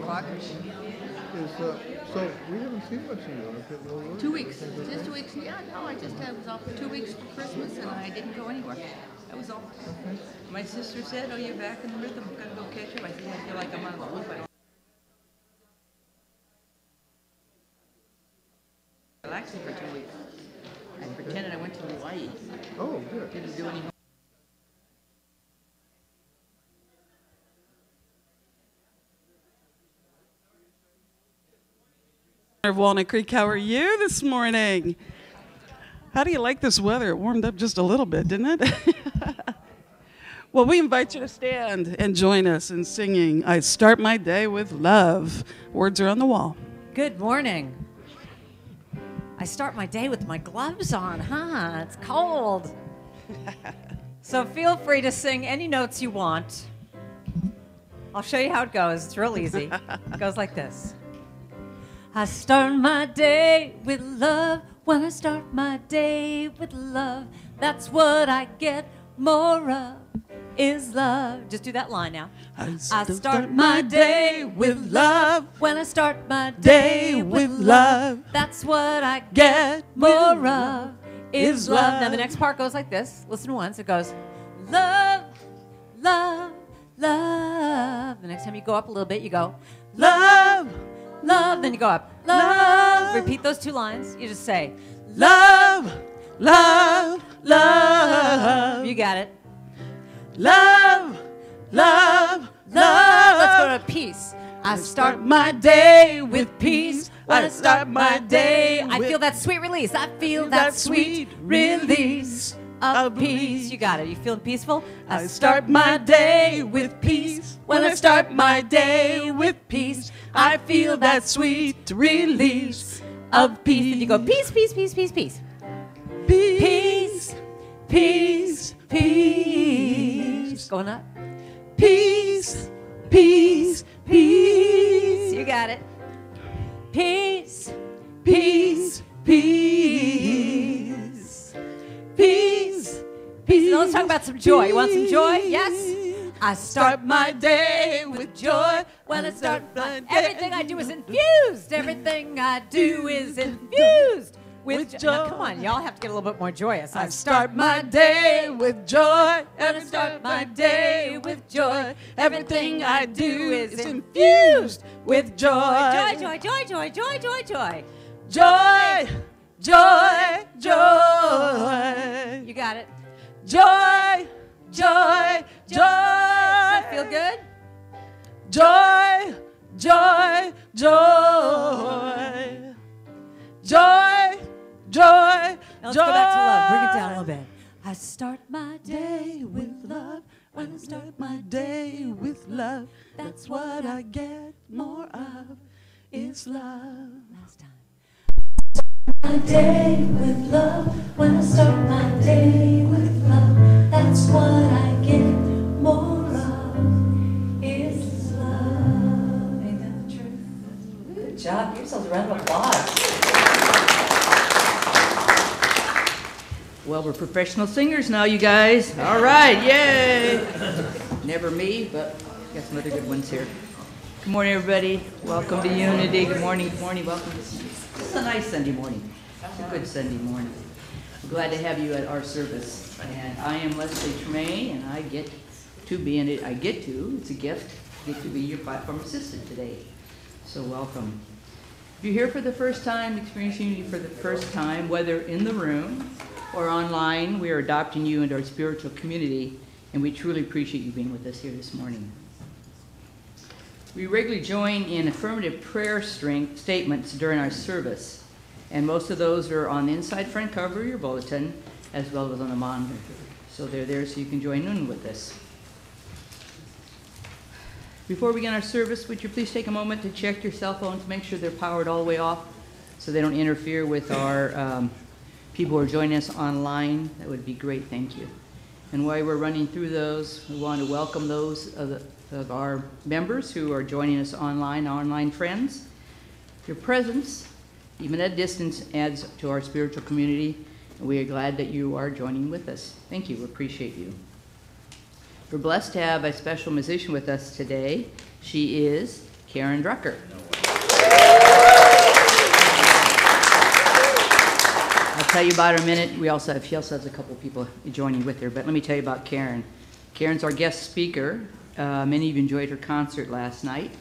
o'clock. So we haven't seen much of you. 2 weeks. Just 2 weeks. Yeah, no, I was off for 2 weeks for Christmas, and I didn't go anywhere. That was all. Okay. My sister said, "Oh, you're back in the rhythm. I'm gonna go catch up." I said, "I feel like I'm on the loop. I don't relaxing for 2 weeks. I pretended I went to Hawaii. Oh, good. Didn't do any. Of Walnut Creek, how are you this morning? How do you like this weather? It warmed up just a little bit, didn't it? Well, we invite you to stand and join us in singing I Start My Day with Love. Words are on the wall. Good morning. I start my day with my gloves on, huh? It's cold. So feel free to sing any notes you want. I'll show you how it goes. It's real easy. It goes like this. I start my day with love. When I start my day with love, that's what I get more of, is love. Just do that line now. I start my day with love. When I start my day with love, that's what I get more of, is love. Now the next part goes like this. Listen once. It goes, love, love, love. The next time you go up a little bit, you go, love, love, then you go up, love. Repeat those two lines. You just say, love, love, love. You got it. Love, love, love. Let's go to peace. I start my day with peace. When I start my day, I feel that sweet release. I feel that sweet release of peace. You got it. You feeling peaceful? I start my day with peace. When I start my day with peace, I feel that sweet release of peace. And you go peace, peace, peace, peace, peace. Peace, peace, peace. Going up. Peace, peace, peace. You got it. Peace, peace, peace. Peace, peace. Now let's talk about some joy. You want some joy? Yes? I start my day with joy. When I start my everything I do is infused. Everything I do is infused with joy. Now, come on, y'all have to get a little bit more joyous. I start my day with joy. And I start my day with joy. Everything I do is infused with joy. Joy, joy, joy, joy, joy, joy, joy. Joy, joy, joy. You got it. Joy, joy, joy. Does that feel good? Joy, joy, joy. Joy, joy, now let's go back to love. Bring it down a little bit. I start my day with love. When I start my day with love, that's what I get more of, is love. Last time. My day with love. When I start my day with love, that's what I get more of, is love. Ain't that the truth? Good job. Give yourselves a round of applause. Well, we're professional singers now, you guys. All right, yay! Never me, but got some other good ones here. Good morning, everybody. Welcome to Unity. Good morning, welcome. This is a nice Sunday morning. It's a good Sunday morning. I'm glad to have you at our service. And I am Leslie Tremaine, and I get to be in it. It's a gift, get to be your platform assistant today. So welcome. If you're here for the first time, experiencing Unity for the first time, whether in the room or online, we are adopting you into our spiritual community, and we truly appreciate you being with us here this morning. We regularly join in affirmative prayer statements during our service, and most of those are on the inside front cover of your bulletin, as well as on the monitor. So they're there so you can join in with us. Before we begin our service, would you please take a moment to check your cell phones, make sure they're powered all the way off so they don't interfere with our people who are joining us online. That would be great, thank you. And while we're running through those, we want to welcome those of our members who are joining us online, our online friends. Your presence, even at distance, adds to our spiritual community, and we are glad that you are joining with us. Thank you, we appreciate you. We're blessed to have a special musician with us today. She is Karen Drucker. I'll tell you about her in a minute. She also has a couple people joining with her, but let me tell you about Karen. Karen's our guest speaker. Many of you enjoyed her concert last night.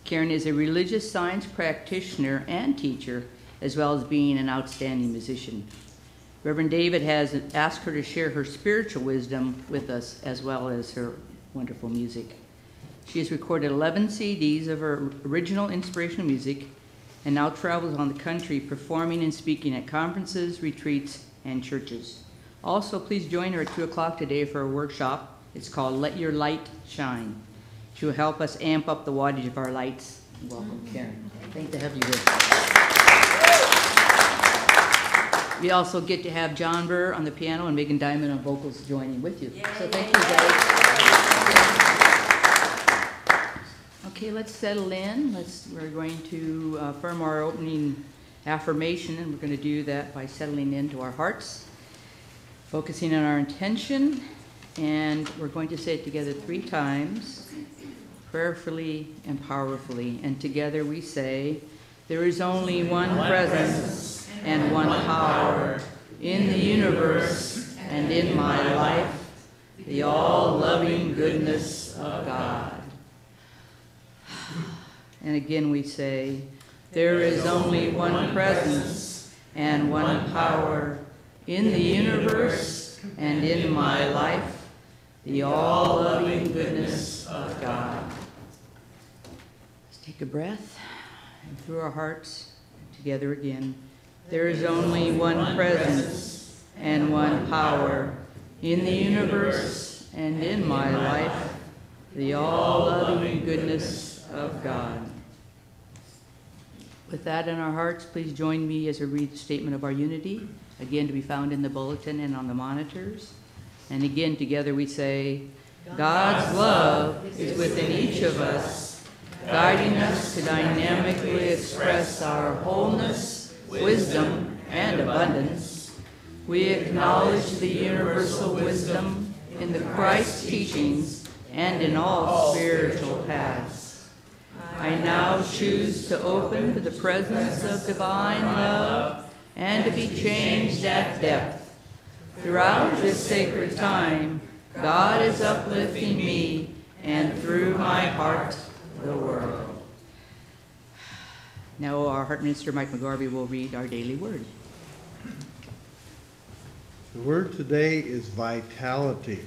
Karen is a religious science practitioner and teacher, as well as being an outstanding musician. Reverend David has asked her to share her spiritual wisdom with us, as well as her wonderful music. She has recorded 11 CDs of her original inspirational music and now travels on the country performing and speaking at conferences, retreats, and churches. Also, please join her at 2 o'clock today for a workshop. It's called Let Your Light Shine. She will help us amp up the wattage of our lights. Welcome, Karen. Thanks to have you here. We also get to have John Burr on the piano and Megan Diamond on vocals joining with you. So thank you, guys. Okay, let's settle in. We're going to affirm our opening affirmation, and we're going to do that by settling into our hearts, focusing on our intention, and we're going to say it together 3 times, prayerfully and powerfully. And together we say, there is only one presence and one power in the universe and in my life, the all-loving goodness of God. And again we say, there is only one presence and one power in the universe and in my life, the all-loving goodness of God. Let's take a breath, and through our hearts, together again. There is only one presence and one power in the universe and in my life, the all-loving goodness of God. With that in our hearts, please join me as I read the statement of our unity, again to be found in the bulletin and on the monitors. And again, together we say, God's love is within each of us, guiding us to dynamically express our wholeness, wisdom, and abundance. We acknowledge the universal wisdom in the Christ teachings and in all spiritual paths. I now choose to open to the presence of divine love and to be changed at depth. Throughout this sacred time, God is uplifting me and through my heart, the world. Now our heart minister, Mike McGarvey, will read our daily word. The word today is vitality.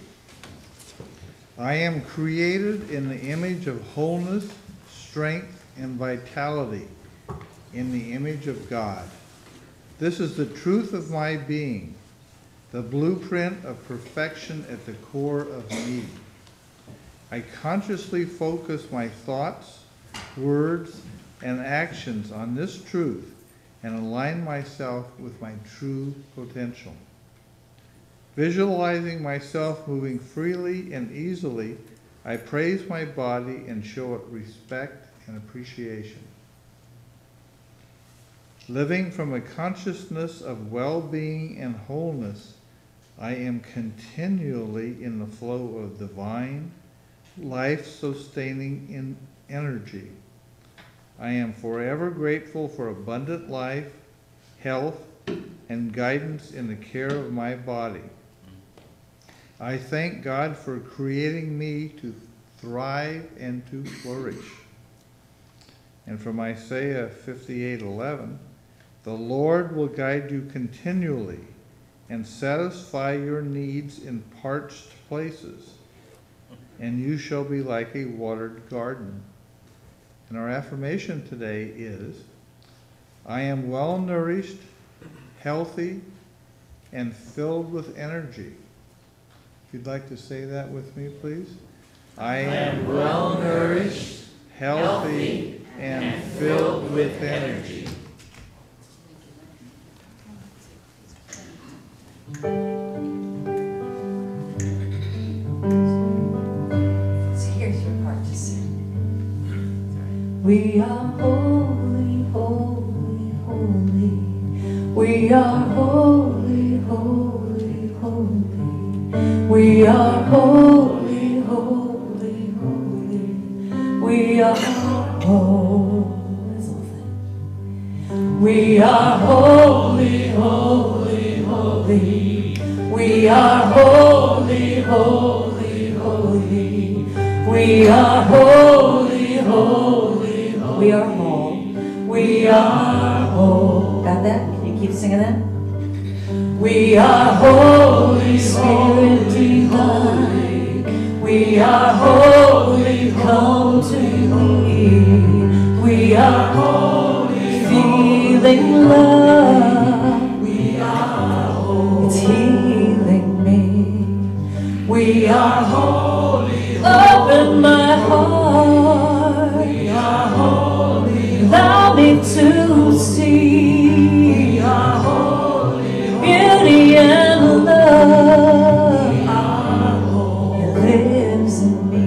I am created in the image of wholeness, strength, and vitality, in the image of God. This is the truth of my being, the blueprint of perfection at the core of me. I consciously focus my thoughts, words, and actions on this truth and align myself with my true potential. Visualizing myself moving freely and easily, I praise my body and show it respect and appreciation. Living from a consciousness of well-being and wholeness, I am continually in the flow of divine, life-sustaining energy. I am forever grateful for abundant life, health, and guidance in the care of my body. I thank God for creating me to thrive and to flourish. And from Isaiah 58:11, the Lord will guide you continually and satisfy your needs in parched places, and you shall be like a watered garden. And our affirmation today is, I am well nourished, healthy, and filled with energy. If you'd like to say that with me, please. I am well nourished, healthy, and filled with energy. So here's your part to sing. We are holy, holy, holy. We are holy, holy, holy. We are holy, holy, holy. We are holy. holy. This little thing. We are holy, holy, holy. We are holy, holy, holy. We are holy, holy, holy. We are whole. We are whole. Got that? Can you keep singing that? We are Holy Spirit divine. We are holy, come to me. We are holy, feeling love. We are holy, it's healing me. We are holy, open my heart. We are holy, allow me to see. We are holy, beauty and love. We are holy, it lives in me.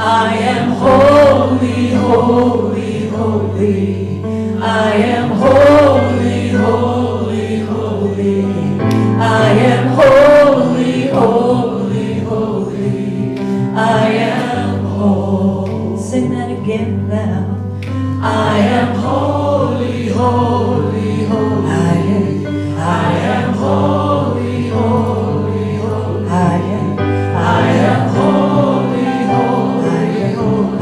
I am holy, holy, holy. I am holy, holy, holy. I am holy, holy, holy. I am holy. Sing that again now. I am holy, holy, holy. I am holy, holy, holy. I am holy, holy, holy.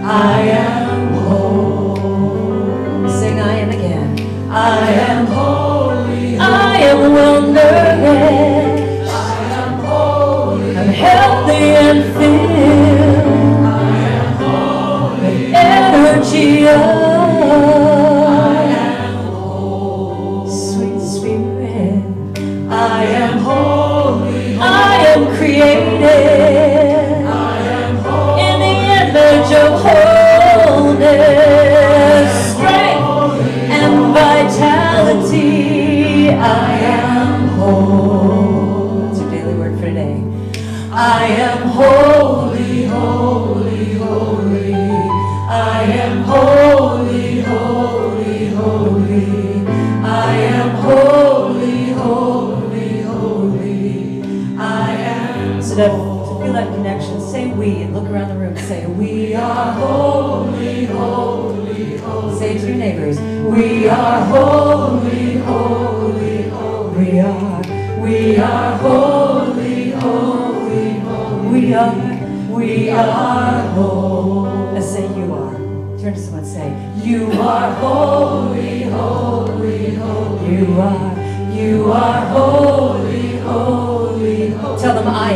I am holy. Sing I am again. I am holy, I am well nourished. I am holy, I'm healthy and filled. I am holy, with energy of sweet spirit. I am holy, I am created. I am holy, in the image of wholeness, strength and vitality. I am whole. That's your daily word for today. I am holy, holy, holy. I am holy, holy, holy. I am holy, holy, holy. I am. So to feel that connection, say we and look around the room. Say we are holy, holy, holy. Say it to your neighbors. We are holy, holy, holy. We are holy, holy, holy. We are holy. Let's say you are. Turn to someone and say, you are holy, holy, holy. You are holy, holy, holy. Tell them I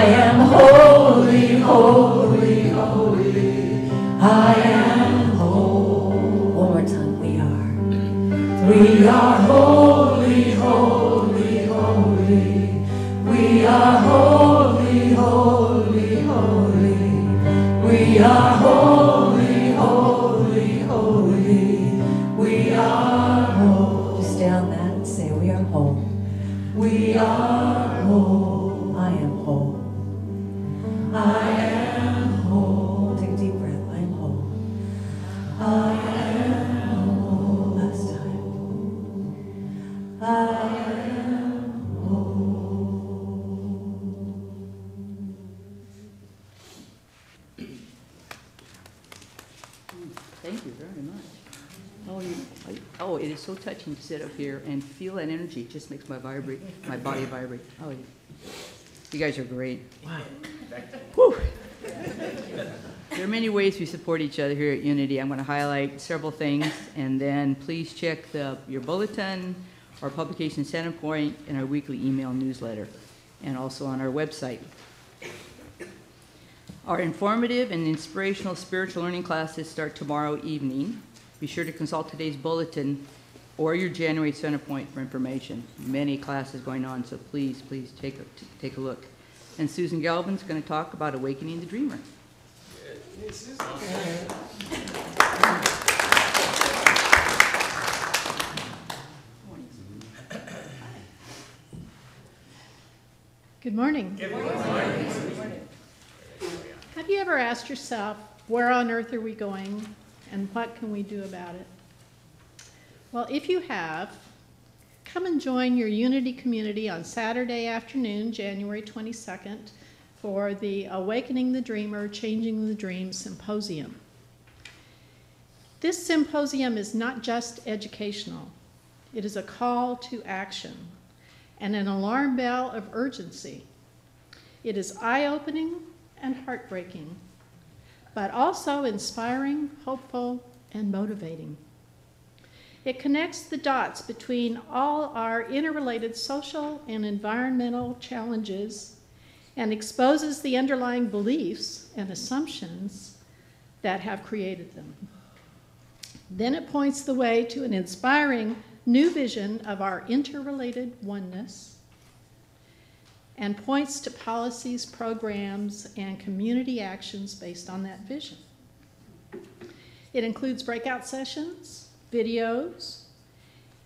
am holy, holy, holy. I am holy. One more time, we are holy, holy, holy. We are holy, holy, holy. We are holy, holy, holy. We are whole. Just stay on that and say, we are whole. We are whole. I am whole. I am whole. Take a deep breath. I am whole. I am whole. Last time. I am whole. Thank you very much. Oh, it is so touching to sit up here and feel that energy. It just makes my body vibrate. Oh, you guys are great. Wow. Whew. There are many ways we support each other here at Unity. I'm going to highlight several things, and then please check your bulletin, our publication center point, and our weekly email newsletter, and also on our website. Our informative and inspirational spiritual learning classes start tomorrow evening. Be sure to consult today's bulletin or your January center point for information. Many classes going on, so please take a look. And Susan Galvin's going to talk about Awakening the Dreamer. Good morning. Good morning. Have you ever asked yourself, where on earth are we going and what can we do about it? Well, if you have, come and join your Unity community on Saturday afternoon, January 22nd, for the Awakening the Dreamer, Changing the Dream Symposium. This symposium is not just educational. It is a call to action and an alarm bell of urgency. It is eye-opening and heartbreaking, but also inspiring, hopeful, and motivating. It connects the dots between all our interrelated social and environmental challenges and exposes the underlying beliefs and assumptions that have created them. Then it points the way to an inspiring new vision of our interrelated oneness and points to policies, programs, and community actions based on that vision. It includes breakout sessions, videos,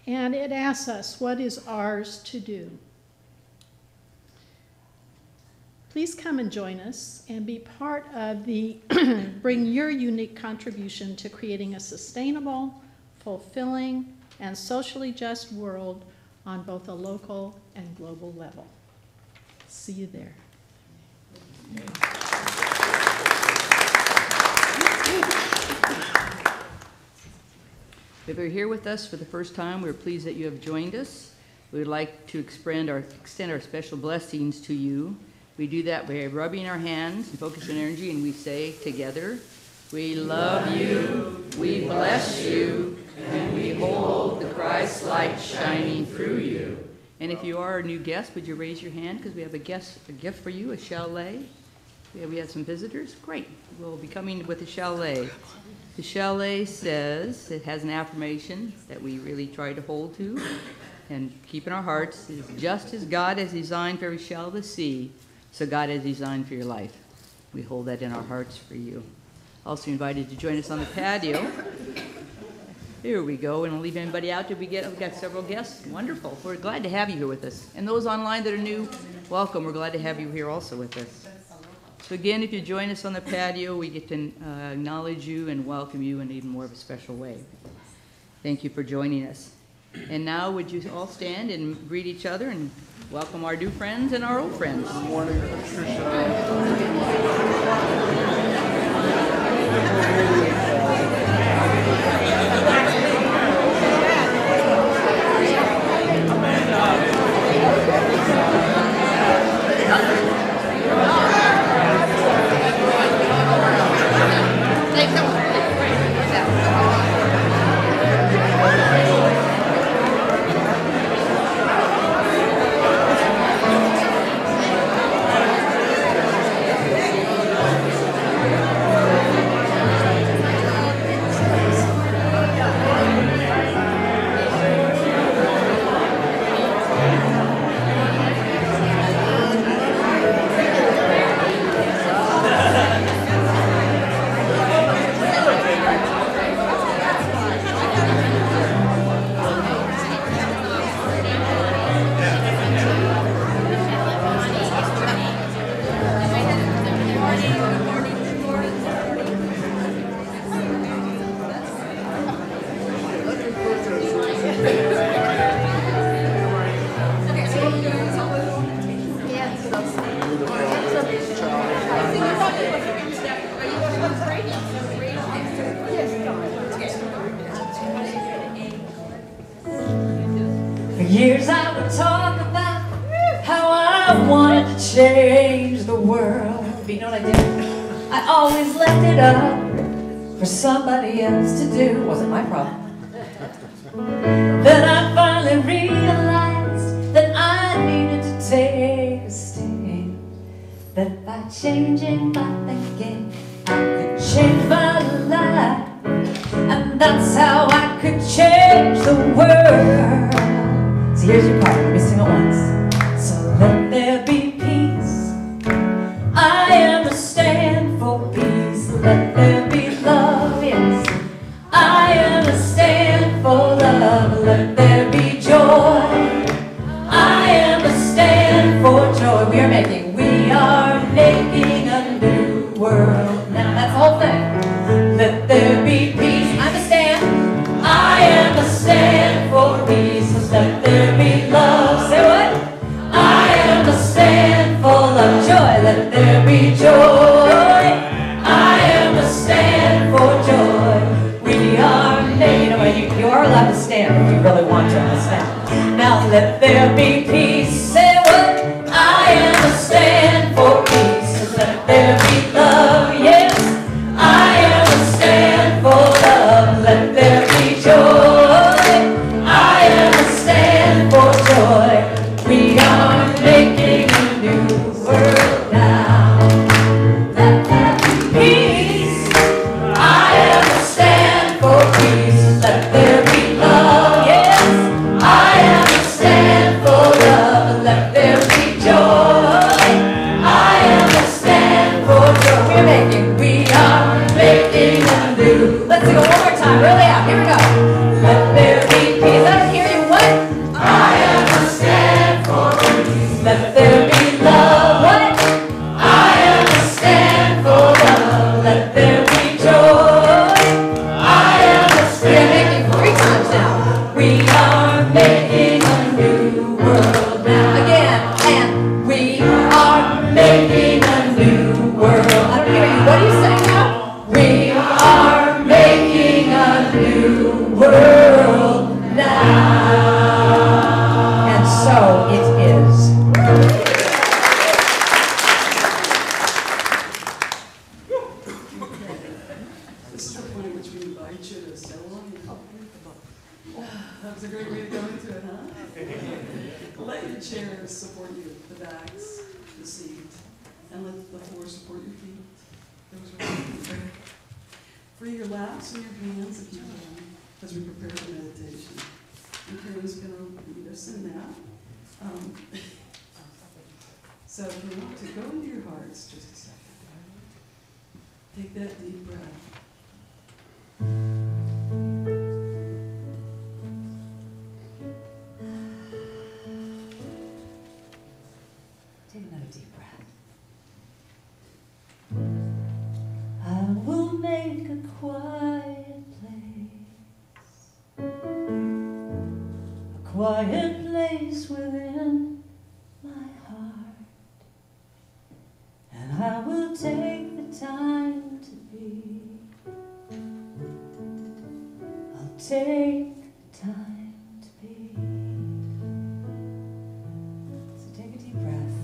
and it asks us what is ours to do. Please come and join us and be part of the bring your unique contribution to creating a sustainable, fulfilling, and socially just world on both a local and global level. See you there. If you're here with us for the first time, we're pleased that you have joined us. We would like to extend our special blessings to you. We do that by rubbing our hands and focusing energy, and we say together, we love you, we bless you, and we hold the Christ light shining through you. And if you are a new guest, would you raise your hand, because we have a gift for you, a chalet. We have some visitors. Great. We'll be coming with a chalet. The chalet says, it has an affirmation that we really try to hold to and keep in our hearts. It is just as God has designed for every shell of the sea, so God has designed for your life. We hold that in our hearts for you. Also invited to join us on the patio. Here we go, and we'll leave anybody out. We've got several guests. Wonderful. We're glad to have you here with us. And those online that are new, welcome. We're glad to have you here also with us. So again, if you join us on the patio, we get to acknowledge you and welcome you in even more of a special way. Thank you for joining us. And now would you all stand and greet each other and welcome our new friends and our old friends. Good morning, For years I would talk about how I wanted to change the world. But you know what I did? I always left it up for somebody else to do. It wasn't my problem. Then I finally realized that I needed to take a stand. That by changing my thinking, I could change my life. And that's how I could change the world. So here's your part, let me sing it once. So let there be peace. I am a stand for peace. Let there be love, yes. I am a stand for love. Let there be joy. I am a stand for joy. We are making a new world. Now that's the whole thing. Let there be peace. I'm a stand. I am a stand for peace. Let there be love. Say what? I am a stand. understand if you really want to understand. Now let there be peace. Say what? I am a stand for peace. Let there be love. Yes, I am a stand for love. Let there be joy. I am a stand for joy. We are making a new world now. Let there be peace. I am a stand for peace. Let there be love. Yes, I am a stand for love. Let there be joy. I am a stand for joy. We are making a new. Let's do it one more time, really out. Here we go. Let there be peace. I don't hear you. What? I am a stand for peace. Let there be love. What? I am a stand for love. Let there be joy. I am a stand. We're making 3 times now. We are making a new world now. Again, and we are making a new world. I don't hear you. What do you say now? We are making a new world now. And so it is. This is the point at which we invite you to settle on your That was a great way to go into it, huh? Let your chairs support you, the backs, the seat, and let the floor support your feet. Those are really free your laps and your hands if you can, as we prepare for meditation. And Karen's going to lead us in that. So if you want to go into your hearts, just a second. Take that deep breath. Take another deep breath. I will make a quiet place, a quiet place within my heart, and I will take the time to be. I'll take the time to be. So take a deep breath.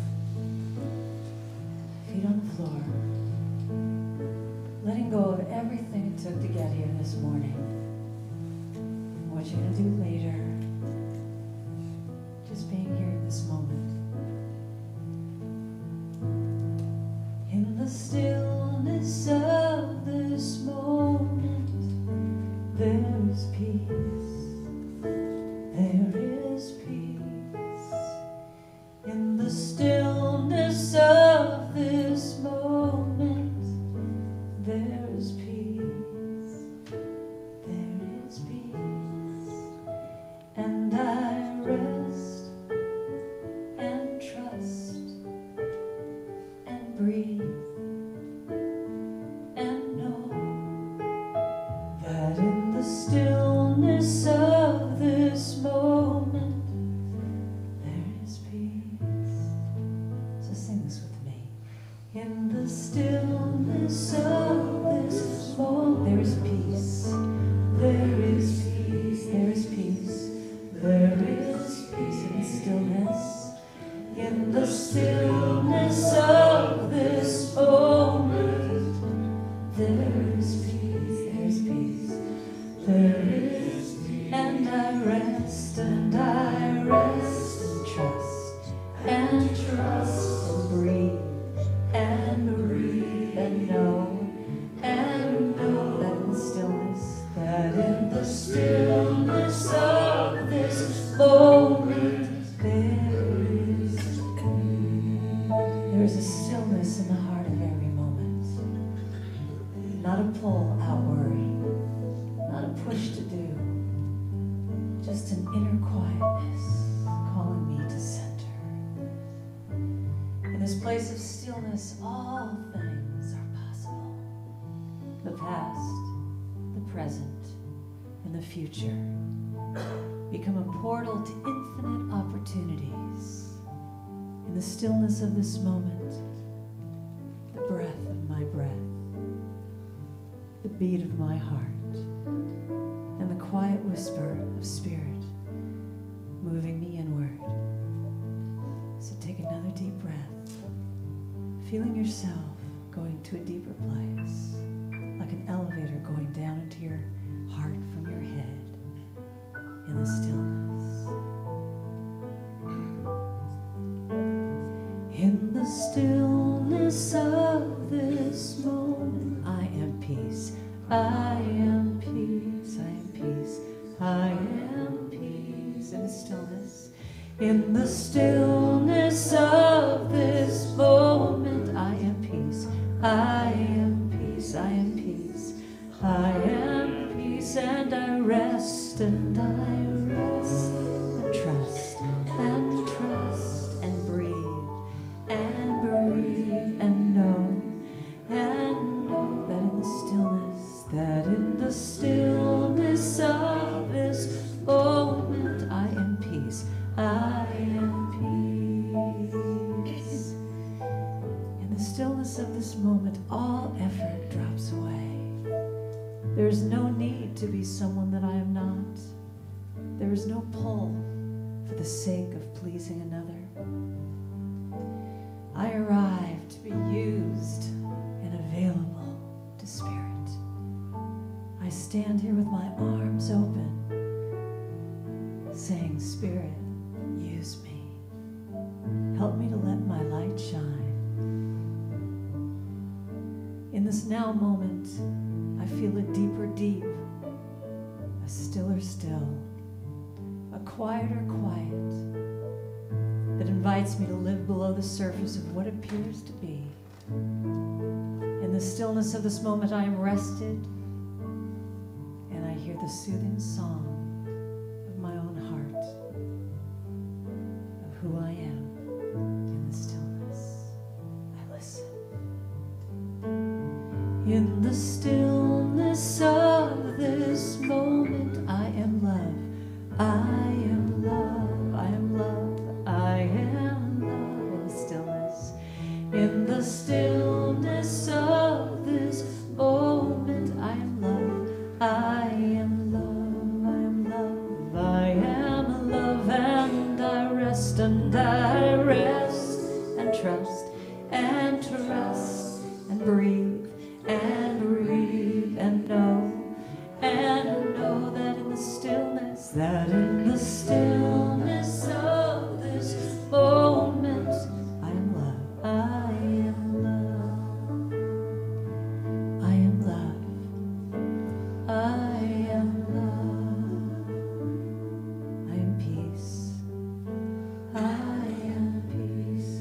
Feet on the floor. Letting go of everything it took to get here this morning. And what you're going to do later. Just being here in this moment. In the stillness of this moment, there is peace. There is peace. In the stillness of this moment, there is peace. There is peace. And I rest and trust and breathe and know that in the stillness of this moment, there is peace. So sing this with me. In the stillness of this moment, there is peace. There is peace. There is peace. There is peace in the stillness. In the stillness of this moment, there is peace. There is peace. There is peace. And I rest and trust and trust and breathe. And breathe and know that in the stillness, of this moment, there is a stillness in the heart of every moment. Not a pull outward, not a push to do, just an inner quietness calling me to center. In this place of stillness, all things are possible. The past, the present, and the future become a portal to infinite opportunities. In the stillness of this moment, the breath of my breath, the beat of my heart, and the quiet whisper of spirit moving me inward. So take another deep breath, feeling yourself going to a deeper place, like an elevator going down into your heart from your head in the stillness. In the stillness of this moment, I am peace. I am peace. I am peace. I am peace. In the stillness. In the stillness of this moment, I am peace. I am peace. I am peace. I am peace. And I rest. And I rest. And trust. And trust. And breathe. And breathe. And know. And know that in the stillness, that in the stillness of this moment, I am peace. I am peace. In the stillness of this moment, all effort drops away. There is no need to be someone that I am not. There is no pull for the sake of pleasing another. I arrive to be used and available to Spirit. I stand here with my arms open, saying, Spirit, use me. Help me to let my light shine. In this now moment, I feel a deeper deep, a stiller still, a quieter quiet that invites me to live below the surface of what appears to be. In the stillness of this moment, I am rested, and I hear the soothing song of my own heart, of who I am. In the stillness, I listen. In the stillness of this moment, I am love. I am love. I am love. I am love. In the stillness. In the stillness of this moment, I am love. I am love. I am love. I am love. And I rest. And I rest. And trust. And trust. And breathe. And breathe. And know. And know that in the stillness. That in the stillness of this moment, I am love. I am love. I am love. I am love. I am peace. I am peace.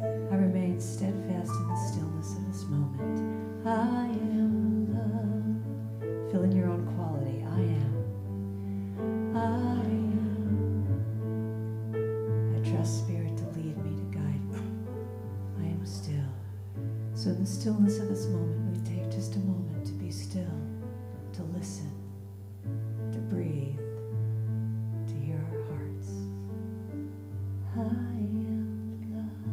I remain steadfast in the stillness of this moment. I am love. Fill in your own quality. I am. I am. I trust Spirit to lead me, to guide me. I am still. So in the stillness of this moment, we take just a moment to be still, to listen, to breathe, to hear our hearts. I am love.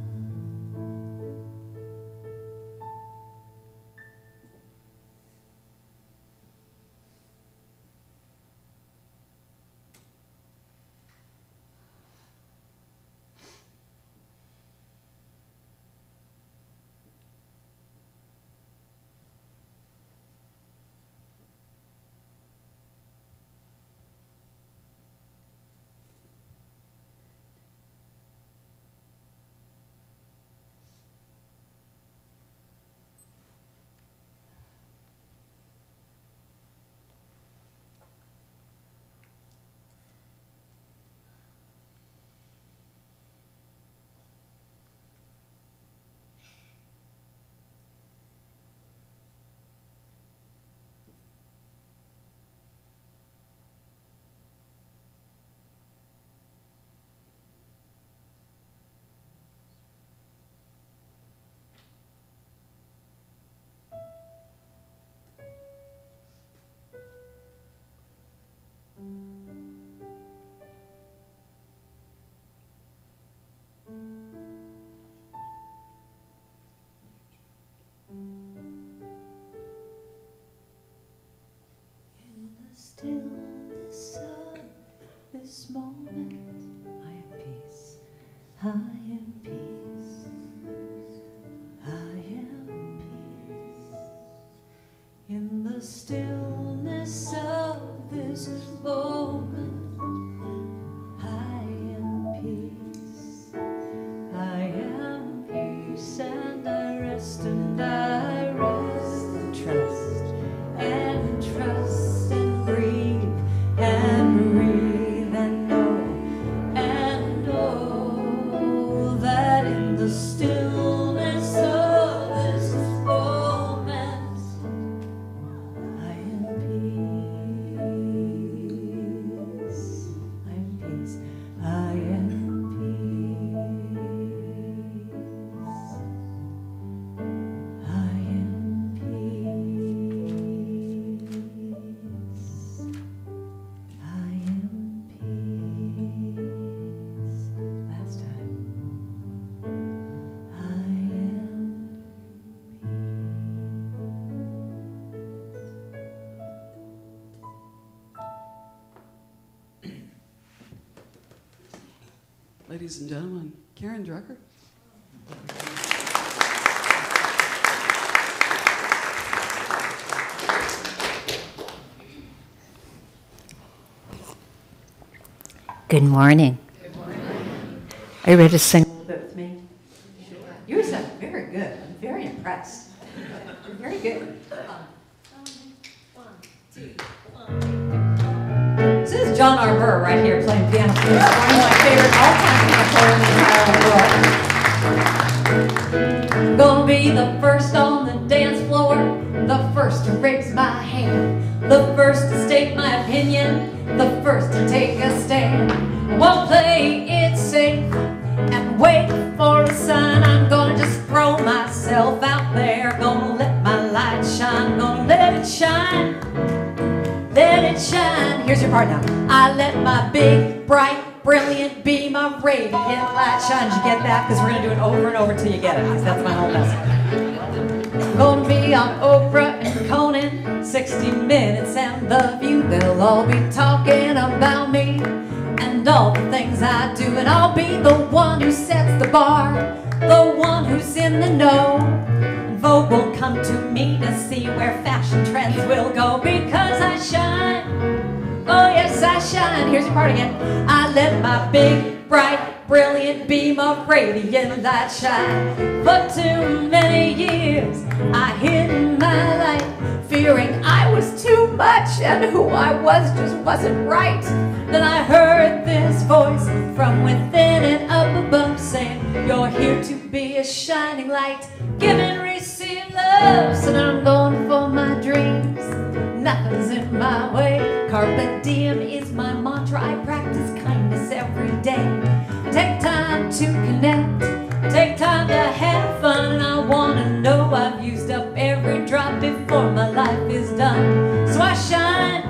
I am peace. I am peace. In the stillness of this moment, I am peace. I am peace, and I rest and I rest and trust and trust and breathe and breathe and know that in the stillness of this moment I am peace. I am peace. I am peace. I am peace. I am peace. Last time. I am Ladies and gentlemen, Karen Drucker. Good morning. Good morning. Are you ready to sing a little bit with me? Sure. You sound very good. I'm very impressed. You're very good. This is John R. Burr right here playing piano for us. One of my favorite all-time piano players in the entire world. Gonna be the first on the dance floor, the first to raise my hand, the first to state my opinion, the first to take a stand. I won't play it safe and wait for a sign. I'm gonna just throw myself out there, gonna let my light shine, gonna let it shine. Let it shine. Here's your part now. I let my big, bright, brilliant beam of radiant light shine. Did you get that? Because we're going to do it over and over till you get it. Because that's my whole message. Gonna be on Oprah and Conan, 60 Minutes and The View. They'll all be talking about me and all the things I do. And I'll be the one who sets the bar, the one who's in the know. Vogue will come to me to see where fashion trends will go, because I shine. Oh yes, I shine. Here's your part again. I let my big, bright, brilliant beam of radiant light shine. For too many years I hid my light, fearing I was too much and who I was just wasn't right. Then I heard this voice from within and up above saying, you're here to be a shining light, give and receive love. So now I'm going for my dreams, nothing's in my way. Carpe diem is my mantra, I practice kindness every day. Take time to connect, take time to have fun, and I want to know I've used up every drop before my life is done. So I shine,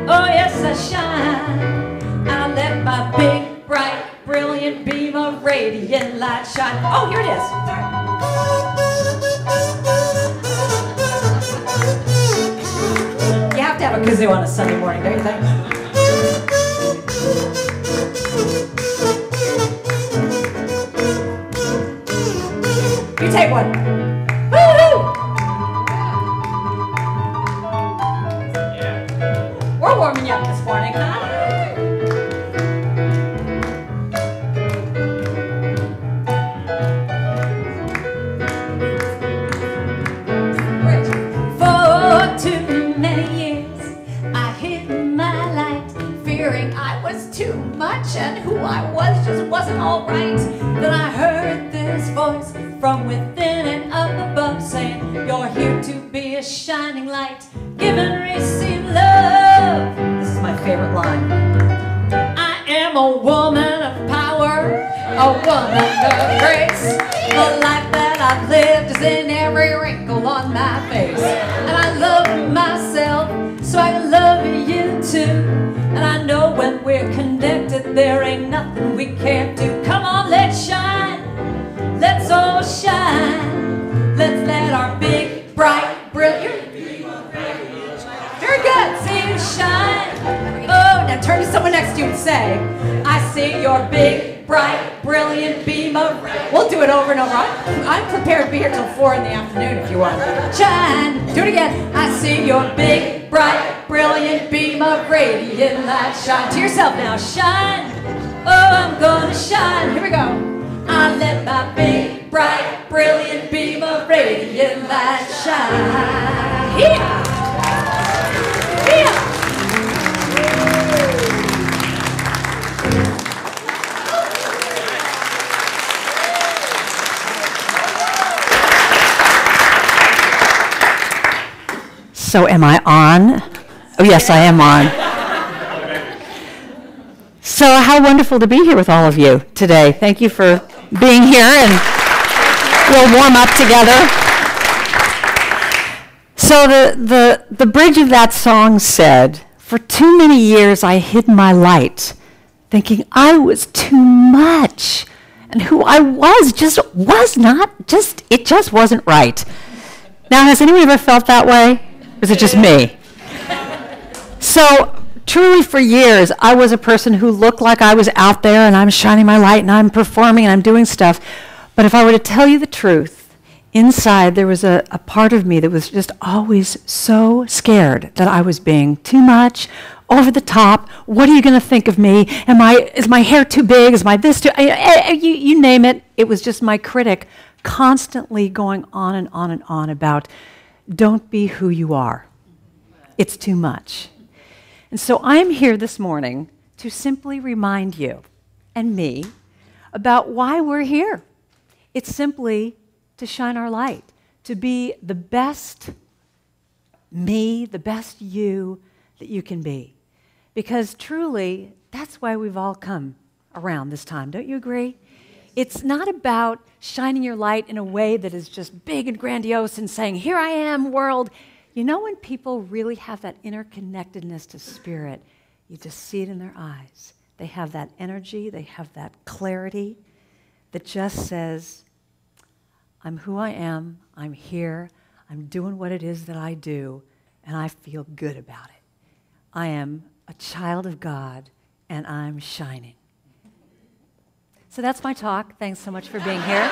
oh yes I shine. I let my big, bright, brilliant beam of radiant light shine. Oh, here it is. You have to have a kazoo on a Sunday morning, don't you think? You take one. Woo-hoo! We're warming you up this morning, huh? Too much and who I was just wasn't all right. Then I heard this voice from within and up above saying, you're here to be a shining light, give and receive love. This is my favorite line. I am a woman of power, a woman of grace. The life that I've lived is in every wrinkle on my face. And I love myself so I can love you too. And I know when we're connected, there ain't nothing we can't do. Come on, let's shine. Let's all shine. Let's let our big, bright, brilliant. Very good. See you shine. Oh, now turn to someone next to you and say, I see your big, big, bright, brilliant beam of... We'll do it over and over. I'm prepared to be here till 4 in the afternoon if you want. Shine. Do it again. I see your big, bright, brilliant beam of radiant light. Shine. To yourself now. Shine. Oh, I'm gonna shine. Here we go. I let my big, bright, brilliant beam of radiant light shine. Here. Here. So am I on? Oh yes, I am on. So how wonderful to be here with all of you today. Thank you for being here, and we'll warm up together. So the bridge of that song said, "For too many years I hid my light, thinking I was too much, and who I was it just wasn't right." Now, has anyone ever felt that way? Or is it just me? So truly for years, I was a person who looked like I was out there and I'm shining my light and I'm performing and I'm doing stuff. But if I were to tell you the truth, inside there was a part of me that was just always so scared that I was being too much, over the top. What are you going to think of me? Is my hair too big? Is my this too? You name it. It was just my critic constantly going on and on and on about, don't be who you are. It's too much. And so I'm here this morning to simply remind you and me about why we're here. It's simply to shine our light, to be the best me, the best you that you can be. Because truly, that's why we've all come around this time. Don't you agree? It's not about shining your light in a way that is just big and grandiose and saying, here I am, world. You know when people really have that interconnectedness to spirit, you just see it in their eyes. They have that energy, they have that clarity that just says, I'm who I am, I'm here, I'm doing what it is that I do, and I feel good about it. I am a child of God, and I'm shining. So that's my talk. Thanks so much for being here.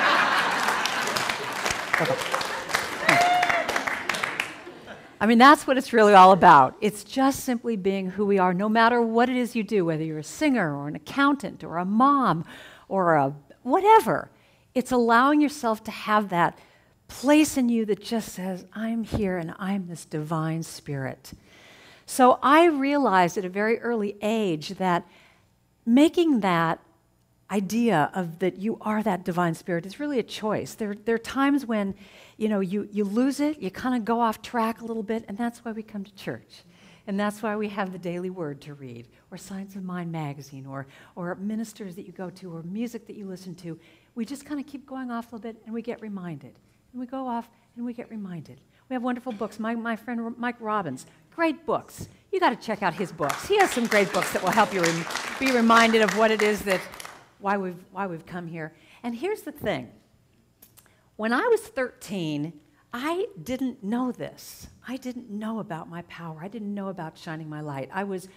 I mean, that's what it's really all about. It's just simply being who we are, no matter what it is you do, whether you're a singer or an accountant or a mom or a whatever. It's allowing yourself to have that place in you that just says, I'm here and I'm this divine spirit. So I realized at a very early age that making that idea of that you are that divine spirit is really a choice. There are times when, you lose it, you kind of go off track a little bit, and that's why we come to church. And that's why we have the daily word to read, or Science of Mind magazine, or ministers that you go to, or music that you listen to. We just kind of keep going off a little bit, and we get reminded. And we go off, and we get reminded. We have wonderful books. My friend Mike Robbins, great books. You got to check out his books. He has some great books that will help you be reminded of what it is that why we've come here. And here's the thing. When I was 13, I didn't know this. I didn't know about my power. I didn't know about shining my light. I was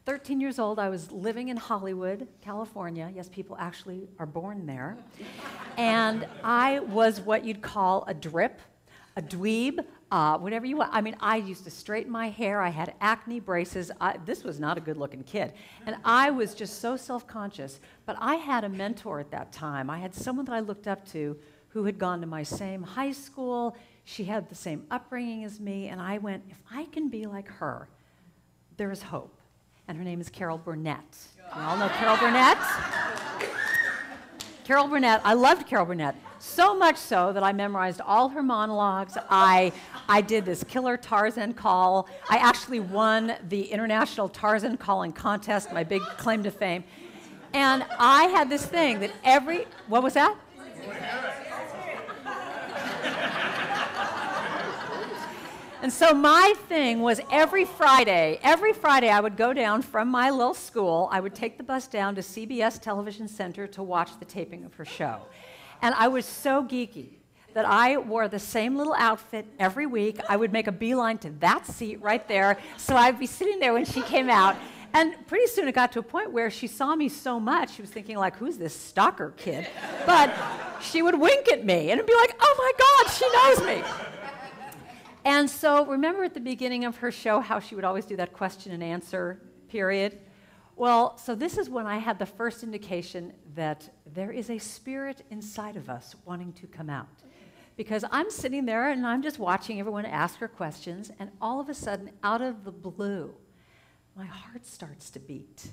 13 years old. I was living in Hollywood, California. Yes, people actually are born there. And I was what you'd call a drip, a dweeb, whatever you want. I mean, I used to straighten my hair. I had acne braces. This was not a good-looking kid. And I was just so self-conscious. But I had a mentor at that time. I had someone that I looked up to who had gone to my same high school. She had the same upbringing as me. And I went, if I can be like her, there is hope. And her name is Carol Burnett. You all know Carol Burnett? Carol Burnett. I loved Carol Burnett. So much so that I memorized all her monologues. I did this killer Tarzan call. I actually won the International Tarzan Calling Contest, my big claim to fame. And I had this thing that what was that? And so my thing was every Friday I would go down from my little school. I would take the bus down to CBS Television Center to watch the taping of her show. And I was so geeky that I wore the same little outfit every week. I would make a beeline to that seat right there. So I'd be sitting there when she came out. And pretty soon it got to a point where she saw me so much, she was thinking like, who's this stalker kid? But she would wink at me and it'd be like, oh my God, she knows me. And so remember at the beginning of her show how she would always do that question and answer period? Well, so this is when I had the first indication that there is a spirit inside of us wanting to come out. Because I'm sitting there and I'm just watching everyone ask her questions, and all of a sudden, out of the blue, my heart starts to beat,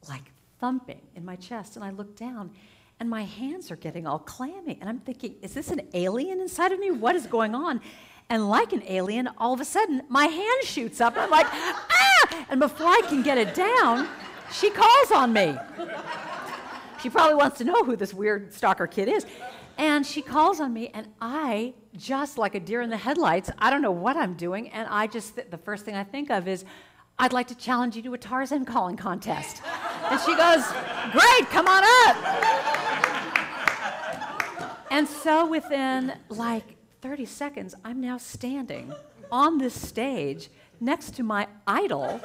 like thumping in my chest, and I look down, and my hands are getting all clammy, and I'm thinking, is this an alien inside of me? What is going on? And like an alien, all of a sudden, my hand shoots up, and I'm like, ah! And before I can get it down, she calls on me. She probably wants to know who this weird stalker kid is. And she calls on me, and I, just like a deer in the headlights, I don't know what I'm doing, and I just, the first thing I think of is, I'd like to challenge you to a Tarzan calling contest. And she goes, great, come on up. And so within like 30 seconds, I'm now standing on this stage next to my idol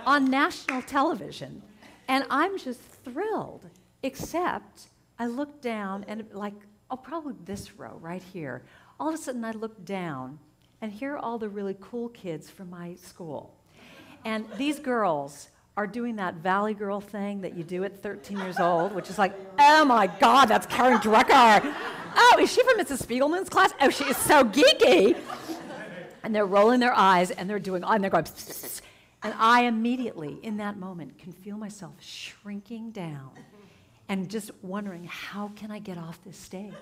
on national television. And I'm just thrilled, except I look down and like, oh, probably this row right here. All of a sudden I look down and here are all the really cool kids from my school. And these girls are doing that Valley Girl thing that you do at 13 years old, which is like, oh my God, that's Karen Drucker. Oh, is she from Mrs. Spiegelman's class? Oh, she is so geeky. And they're rolling their eyes and they're doing, and they're going, pss, pss, pss. And I immediately, in that moment, can feel myself shrinking down and just wondering, how can I get off this stage?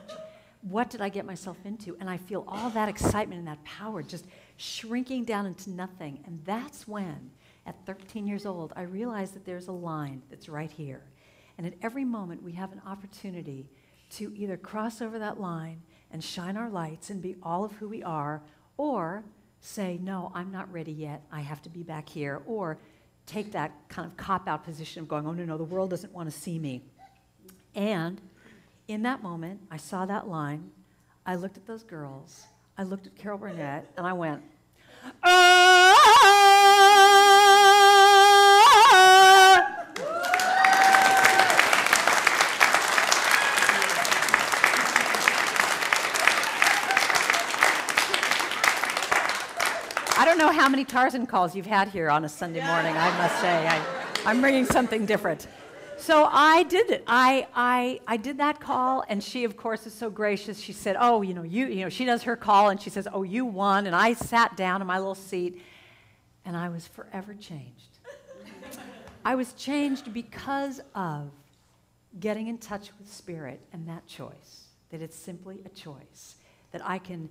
What did I get myself into? And I feel all that excitement and that power just shrinking down into nothing. And that's when, at 13 years old, I realized that there's a line that's right here. And at every moment, we have an opportunity to either cross over that line and shine our lights and be all of who we are, or say, no, I'm not ready yet, I have to be back here, or take that kind of cop-out position of going, oh, no, the world doesn't want to see me. And in that moment, I saw that line, I looked at those girls, I looked at Carol Burnett, and I went, I don't know how many Tarzan calls you've had here on a Sunday morning, I must say. I'm bringing something different. So I did it. I did that call, and she, of course, is so gracious. She said, oh, she does her call, and she says, oh, you won. And I sat down in my little seat, and I was forever changed. I was changed because of getting in touch with Spirit and that choice, that it's simply a choice, that I can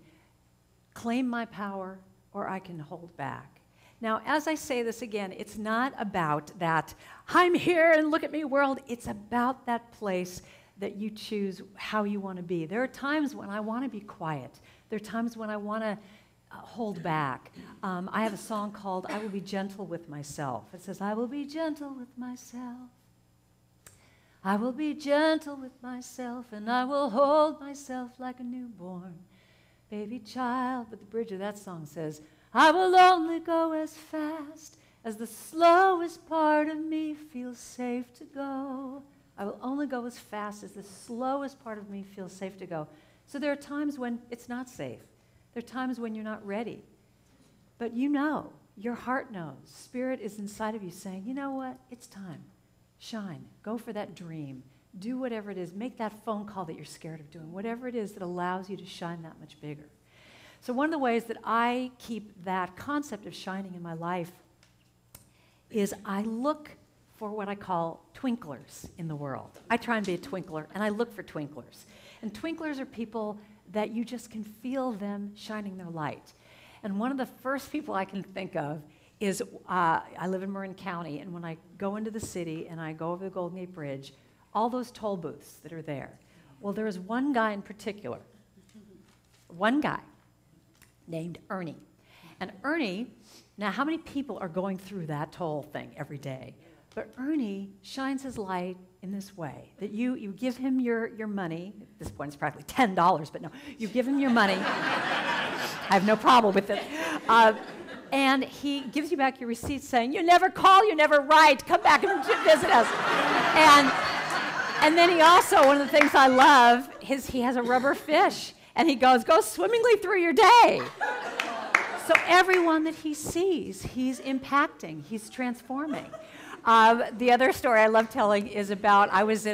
claim my power or I can hold back. Now, as I say this again, it's not about that I'm here and look at me world. It's about that place that you choose how you want to be. There are times when I want to be quiet. There are times when I want to hold back. I have a song called I Will Be Gentle with Myself. It says, I will be gentle with myself. I will be gentle with myself, and I will hold myself like a newborn baby child. But the bridge of that song says, I will only go as fast as the slowest part of me feels safe to go. I will only go as fast as the slowest part of me feels safe to go. So there are times when it's not safe. There are times when you're not ready. But you know, your heart knows. Spirit is inside of you saying, you know what? It's time. Shine. Go for that dream. Do whatever it is. Make that phone call that you're scared of doing. Whatever it is that allows you to shine that much bigger. So one of the ways that I keep that concept of shining in my life is I look for what I call twinklers in the world. I try and be a twinkler, and I look for twinklers. And twinklers are people that you just can feel them shining their light. And one of the first people I can think of is, I live in Marin County, and when I go into the city and I go over the Golden Gate Bridge, all those toll booths that are there, well, there is one guy in particular, one guy, named Ernie. And Ernie, now how many people are going through that toll thing every day? But Ernie shines his light in this way, that you give him your money. At this point it's practically $10, but no, you give him your money. I have no problem with it. And he gives you back your receipt saying, you never call, you never write, come back and visit us. And then he also, one of the things I love is he has a rubber fish. And he goes, go swimmingly through your day. So everyone that he sees, he's impacting, he's transforming. The other story I love telling is about, I was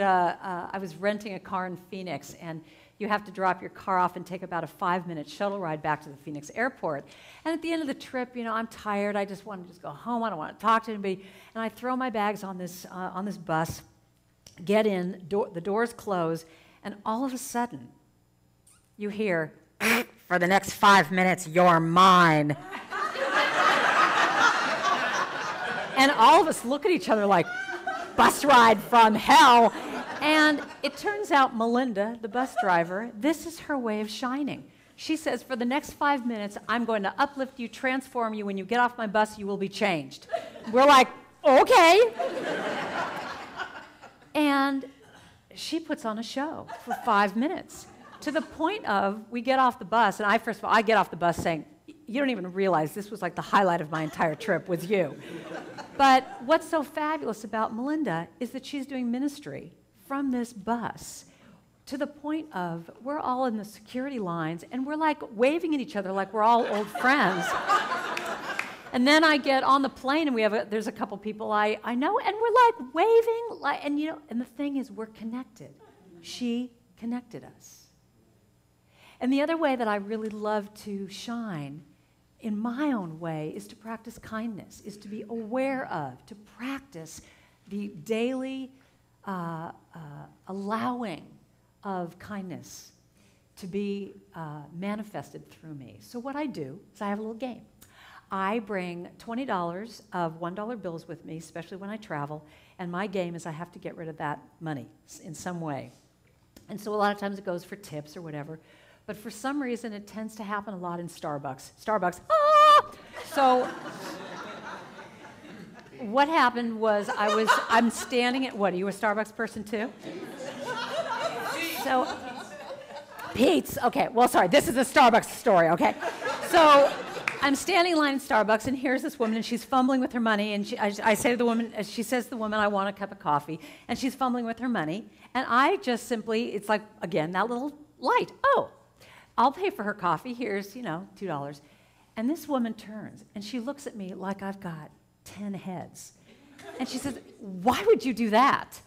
renting a car in Phoenix, and you have to drop your car off and take about a 5-minute shuttle ride back to the Phoenix airport. And at the end of the trip, you know, I'm tired, I just want to just go home, I don't want to talk to anybody. And I throw my bags on this bus, get in, the doors close, and all of a sudden, you hear, for the next 5 minutes, you're mine. And all of us look at each other like, bus ride from hell. And it turns out Melinda, the bus driver, this is her way of shining. She says, for the next 5 minutes, I'm going to uplift you, transform you. When you get off my bus, you will be changed. We're like, okay. And she puts on a show for 5 minutes. To the point of, we get off the bus, and I get off the bus saying, you don't even realize this was like the highlight of my entire trip with you. But what's so fabulous about Melinda is that she's doing ministry from this bus to the point of, we're all in the security lines, and we're like waving at each other like we're all old friends. And then I get on the plane, and there's a couple people I know, and we're like waving, and you know, and the thing is, we're connected. She connected us. And the other way that I really love to shine in my own way is to practice kindness, is to be aware of, to practice the daily allowing of kindness to be manifested through me. So what I do is I have a little game. I bring $20 of $1 bills with me, especially when I travel, and my game is I have to get rid of that money in some way. And so a lot of times it goes for tips or whatever. But for some reason, it tends to happen a lot in Starbucks. Starbucks, ah! So what happened was I'm standing at, what, are you a Starbucks person too? So, Pete's, okay, well, sorry, this is a Starbucks story, okay? So I'm standing in line in Starbucks, and here's this woman, and she's fumbling with her money, and I say to the woman, she says to the woman, I want a cup of coffee, and she's fumbling with her money, and I just simply, it's like, again, that little light, oh, I'll pay for her coffee. Here's, you know, $2. And this woman turns, and she looks at me like I've got 10 heads. And she says, why would you do that?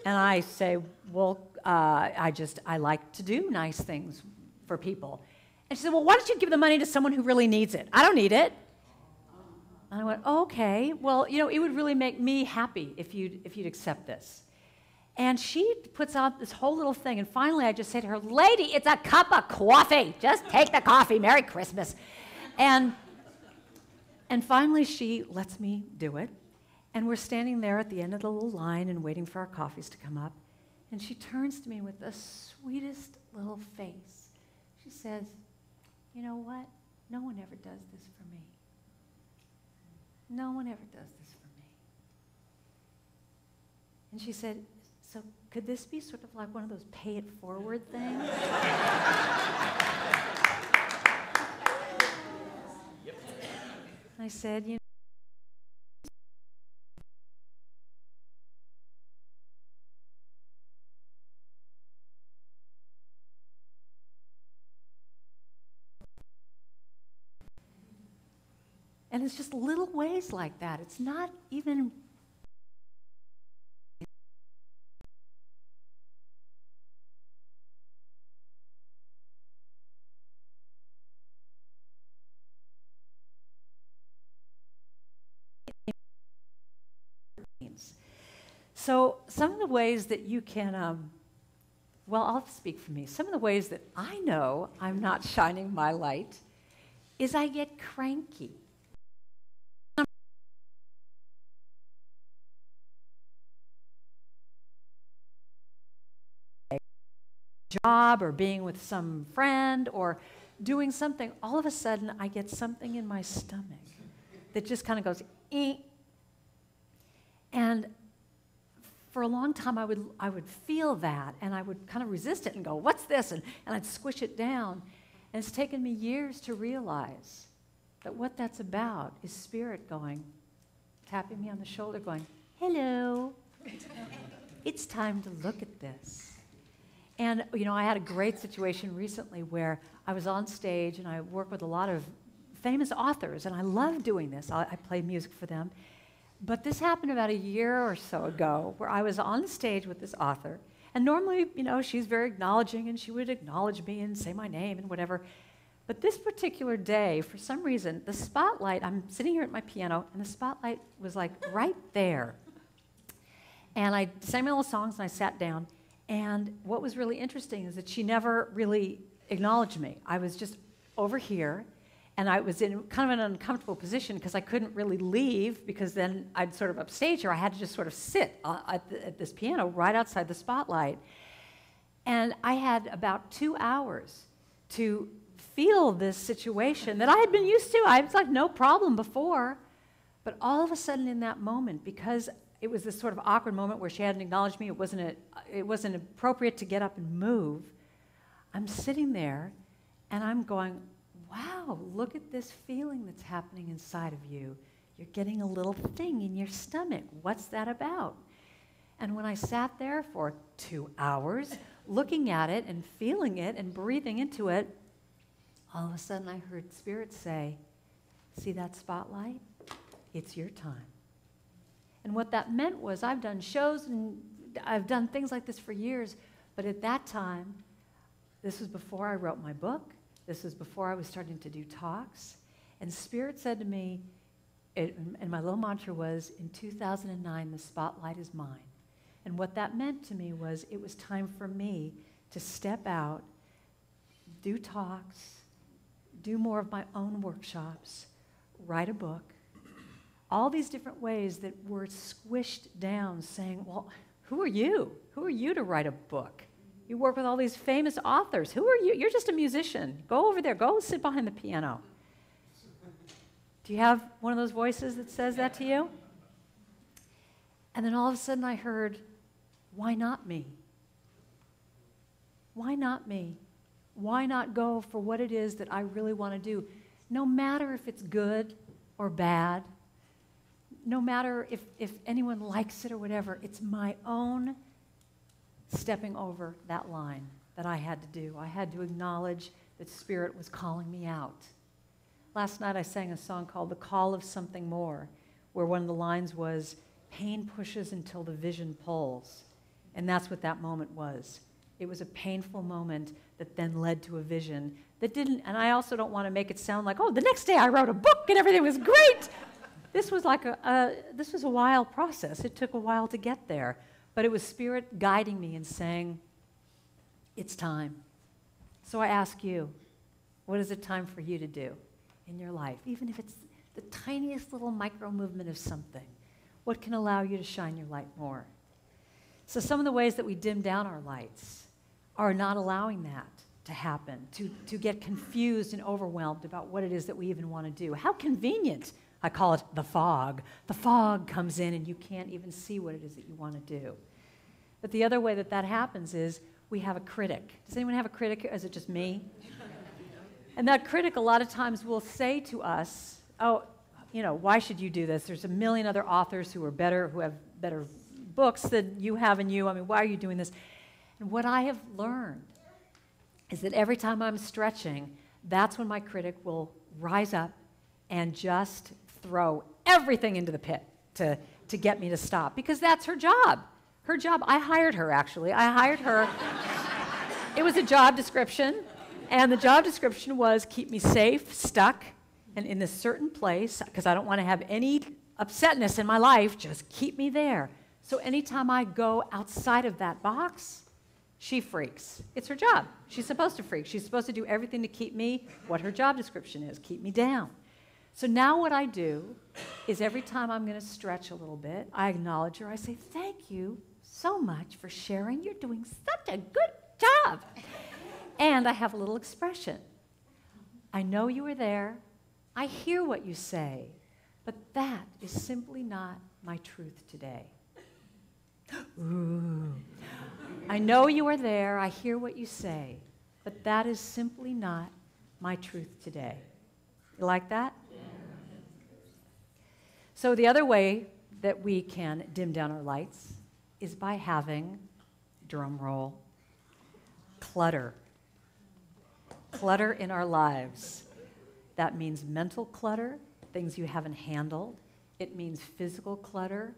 And I say, well, I like to do nice things for people. And she said, well, why don't you give the money to someone who really needs it? I don't need it. And I went, okay, well, you know, it would really make me happy if you'd accept this. And she puts out this whole little thing, and finally I just say to her, lady, it's a cup of coffee. Just take the coffee. Merry Christmas. And finally she lets me do it, and we're standing there at the end of the little line and waiting for our coffees to come up, and she turns to me with the sweetest little face. She says, you know what? No one ever does this for me. No one ever does this for me. And she said, so could this be sort of like one of those pay it forward things? Yep. I said, you know, and it's just little ways like that. It's not even so some of the ways that you can, well, I'll speak for me. Some of the ways that I know I'm not shining my light is I get cranky. Job or being with some friend or doing something, all of a sudden I get something in my stomach that just kind of goes, eh. And for a long time I would feel that, and I would kind of resist it and go, what's this? And I'd squish it down. And it's taken me years to realize that what that's about is Spirit going, tapping me on the shoulder, going, hello, it's time to look at this. And, you know, I had a great situation recently where I was on stage and I work with a lot of famous authors, and I love doing this. I play music for them. But this happened about a year or so ago where I was on stage with this author, and normally, you know, she's very acknowledging and she would acknowledge me and say my name and whatever. But this particular day, for some reason, the spotlight, I'm sitting here at my piano, and the spotlight was like right there. And I sang my little songs and I sat down. And what was really interesting is that she never really acknowledged me. I was just over here, and I was in kind of an uncomfortable position because I couldn't really leave, because then I'd sort of upstage her. I had to just sort of sit at this piano right outside the spotlight. And I had about 2 hours to feel this situation that I had been used to. I was like, no problem before. But all of a sudden in that moment, because it was this sort of awkward moment where she hadn't acknowledged me, it wasn't appropriate to get up and move, I'm sitting there and I'm going, wow, look at this feeling that's happening inside of you. You're getting a little thing in your stomach. What's that about? And when I sat there for 2 hours, looking at it and feeling it and breathing into it, all of a sudden I heard Spirit say, see that spotlight? It's your time. And what that meant was, I've done shows and I've done things like this for years, but at that time, this was before I wrote my book, this was before I was starting to do talks, and Spirit said to me, and my little mantra was, in 2009, the spotlight is mine. And what that meant to me was, it was time for me to step out, do talks, do more of my own workshops, write a book, all these different ways that were squished down, saying, well, who are you? Who are you to write a book? You work with all these famous authors. Who are you? You're just a musician. Go over there. Go sit behind the piano. Do you have one of those voices that says that to you? And then all of a sudden I heard, why not me? Why not me? Why not go for what it is that I really want to do? No matter if it's good or bad, no matter if anyone likes it or whatever, it's my own stepping over that line that I had to do. I had to acknowledge that Spirit was calling me out. Last night I sang a song called The Call of Something More, where one of the lines was, pain pushes until the vision pulls. And that's what that moment was. It was a painful moment that then led to a vision that didn't, and I also don't want to make it sound like, oh, the next day I wrote a book and everything was great. This was like this was a wild process. It took a while to get there. But it was Spirit guiding me and saying, it's time. So I ask you, what is it time for you to do in your life? Even if it's the tiniest little micro movement of something, what can allow you to shine your light more? So some of the ways that we dim down our lights are not allowing that to happen, to get confused and overwhelmed about what it is that we even want to do. How convenient. I call it the fog. The fog comes in and you can't even see what it is that you want to do. But the other way that that happens is we have a critic. Does anyone have a critic, or is it just me? And that critic a lot of times will say to us, oh, you know, why should you do this? There's a million other authors who are better, who have better books than you have in you. I mean, why are you doing this? And what I have learned is that every time I'm stretching, that's when my critic will rise up and just throw everything into the pit to get me to stop, because that's her job. Her job, I hired her actually. I hired her. It was a job description, and the job description was keep me safe, stuck, and in this certain place, because I don't want to have any upsetness in my life, just keep me there. So anytime I go outside of that box, she freaks. It's her job. She's supposed to freak. She's supposed to do everything to keep me, what her job description is, keep me down. So now what I do is every time I'm going to stretch a little bit, I acknowledge her. I say, thank you so much for sharing. You're doing such a good job. And I have a little expression. I know you were there. I hear what you say. But that is simply not my truth today. Ooh. I know you are there. I hear what you say. But that is simply not my truth today. You like that? Yeah. So the other way that we can dim down our lights is by having, drum roll, clutter. Clutter in our lives. That means mental clutter, things you haven't handled. It means physical clutter,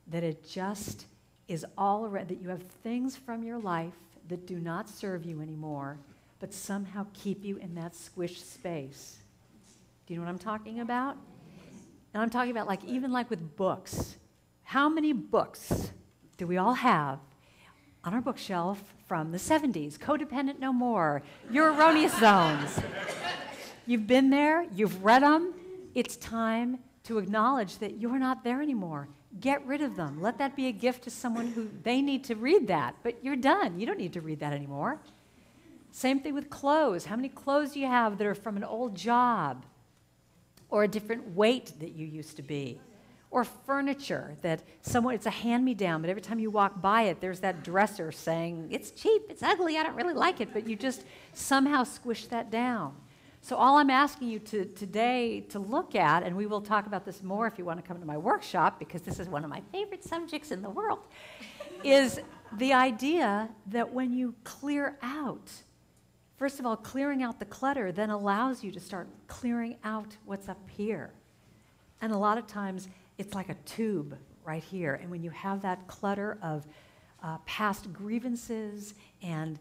that it just is all around, that you have things from your life that do not serve you anymore, but somehow keep you in that squished space. Do you know what I'm talking about? And I'm talking about even with books. How many books do we all have on our bookshelf from the 70s? Codependent No More, Your Erroneous Zones. You've been there, you've read them. It's time to acknowledge that you're not there anymore. Get rid of them. Let that be a gift to someone who they need to read that, but you're done. You don't need to read that anymore. Same thing with clothes. How many clothes do you have that are from an old job or a different weight that you used to be? Or furniture that it's a hand-me-down, but every time you walk by it, there's that dresser saying, it's cheap, it's ugly, I don't really like it, but you just somehow squish that down. So all I'm asking you today to look at, and we will talk about this more if you want to come to my workshop, because this is one of my favorite subjects in the world, is the idea that when you clear out, first of all, clearing out the clutter then allows you to start clearing out what's up here. And a lot of times, it's like a tube right here. And when you have that clutter of past grievances and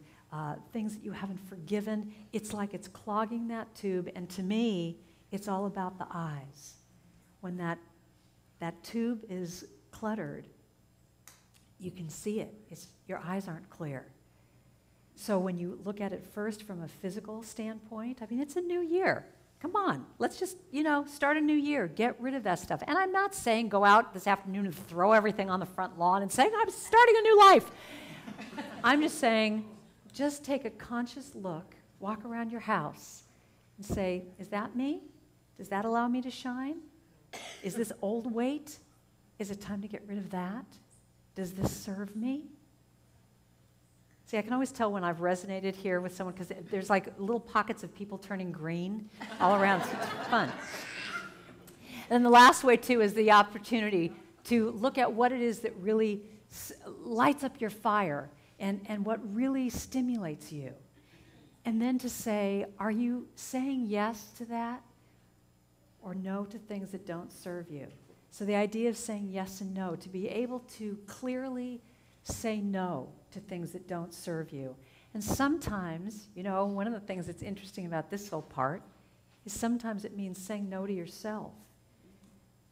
things that you haven't forgiven, it's like it's clogging that tube. And to me, it's all about the eyes. When that tube is cluttered, you can see it. Your eyes aren't clear. So when you look at it first from a physical standpoint, it's a new year. Come on, let's just, start a new year. Get rid of that stuff. And I'm not saying go out this afternoon and throw everything on the front lawn and say, I'm starting a new life. I'm just saying, just take a conscious look, walk around your house, and say, is that me? Does that allow me to shine? Is this old weight? Is it time to get rid of that? Does this serve me? See, I can always tell when I've resonated here with someone because there's little pockets of people turning green all around. So it's fun. And the last way, too, is the opportunity to look at what it is that really lights up your fire and what really stimulates you. And then to say, are you saying yes to that or no to things that don't serve you? So the idea of saying yes and no, to be able to clearly say no to things that don't serve you. And sometimes, one of the things that's interesting about this whole part is sometimes it means saying no to yourself.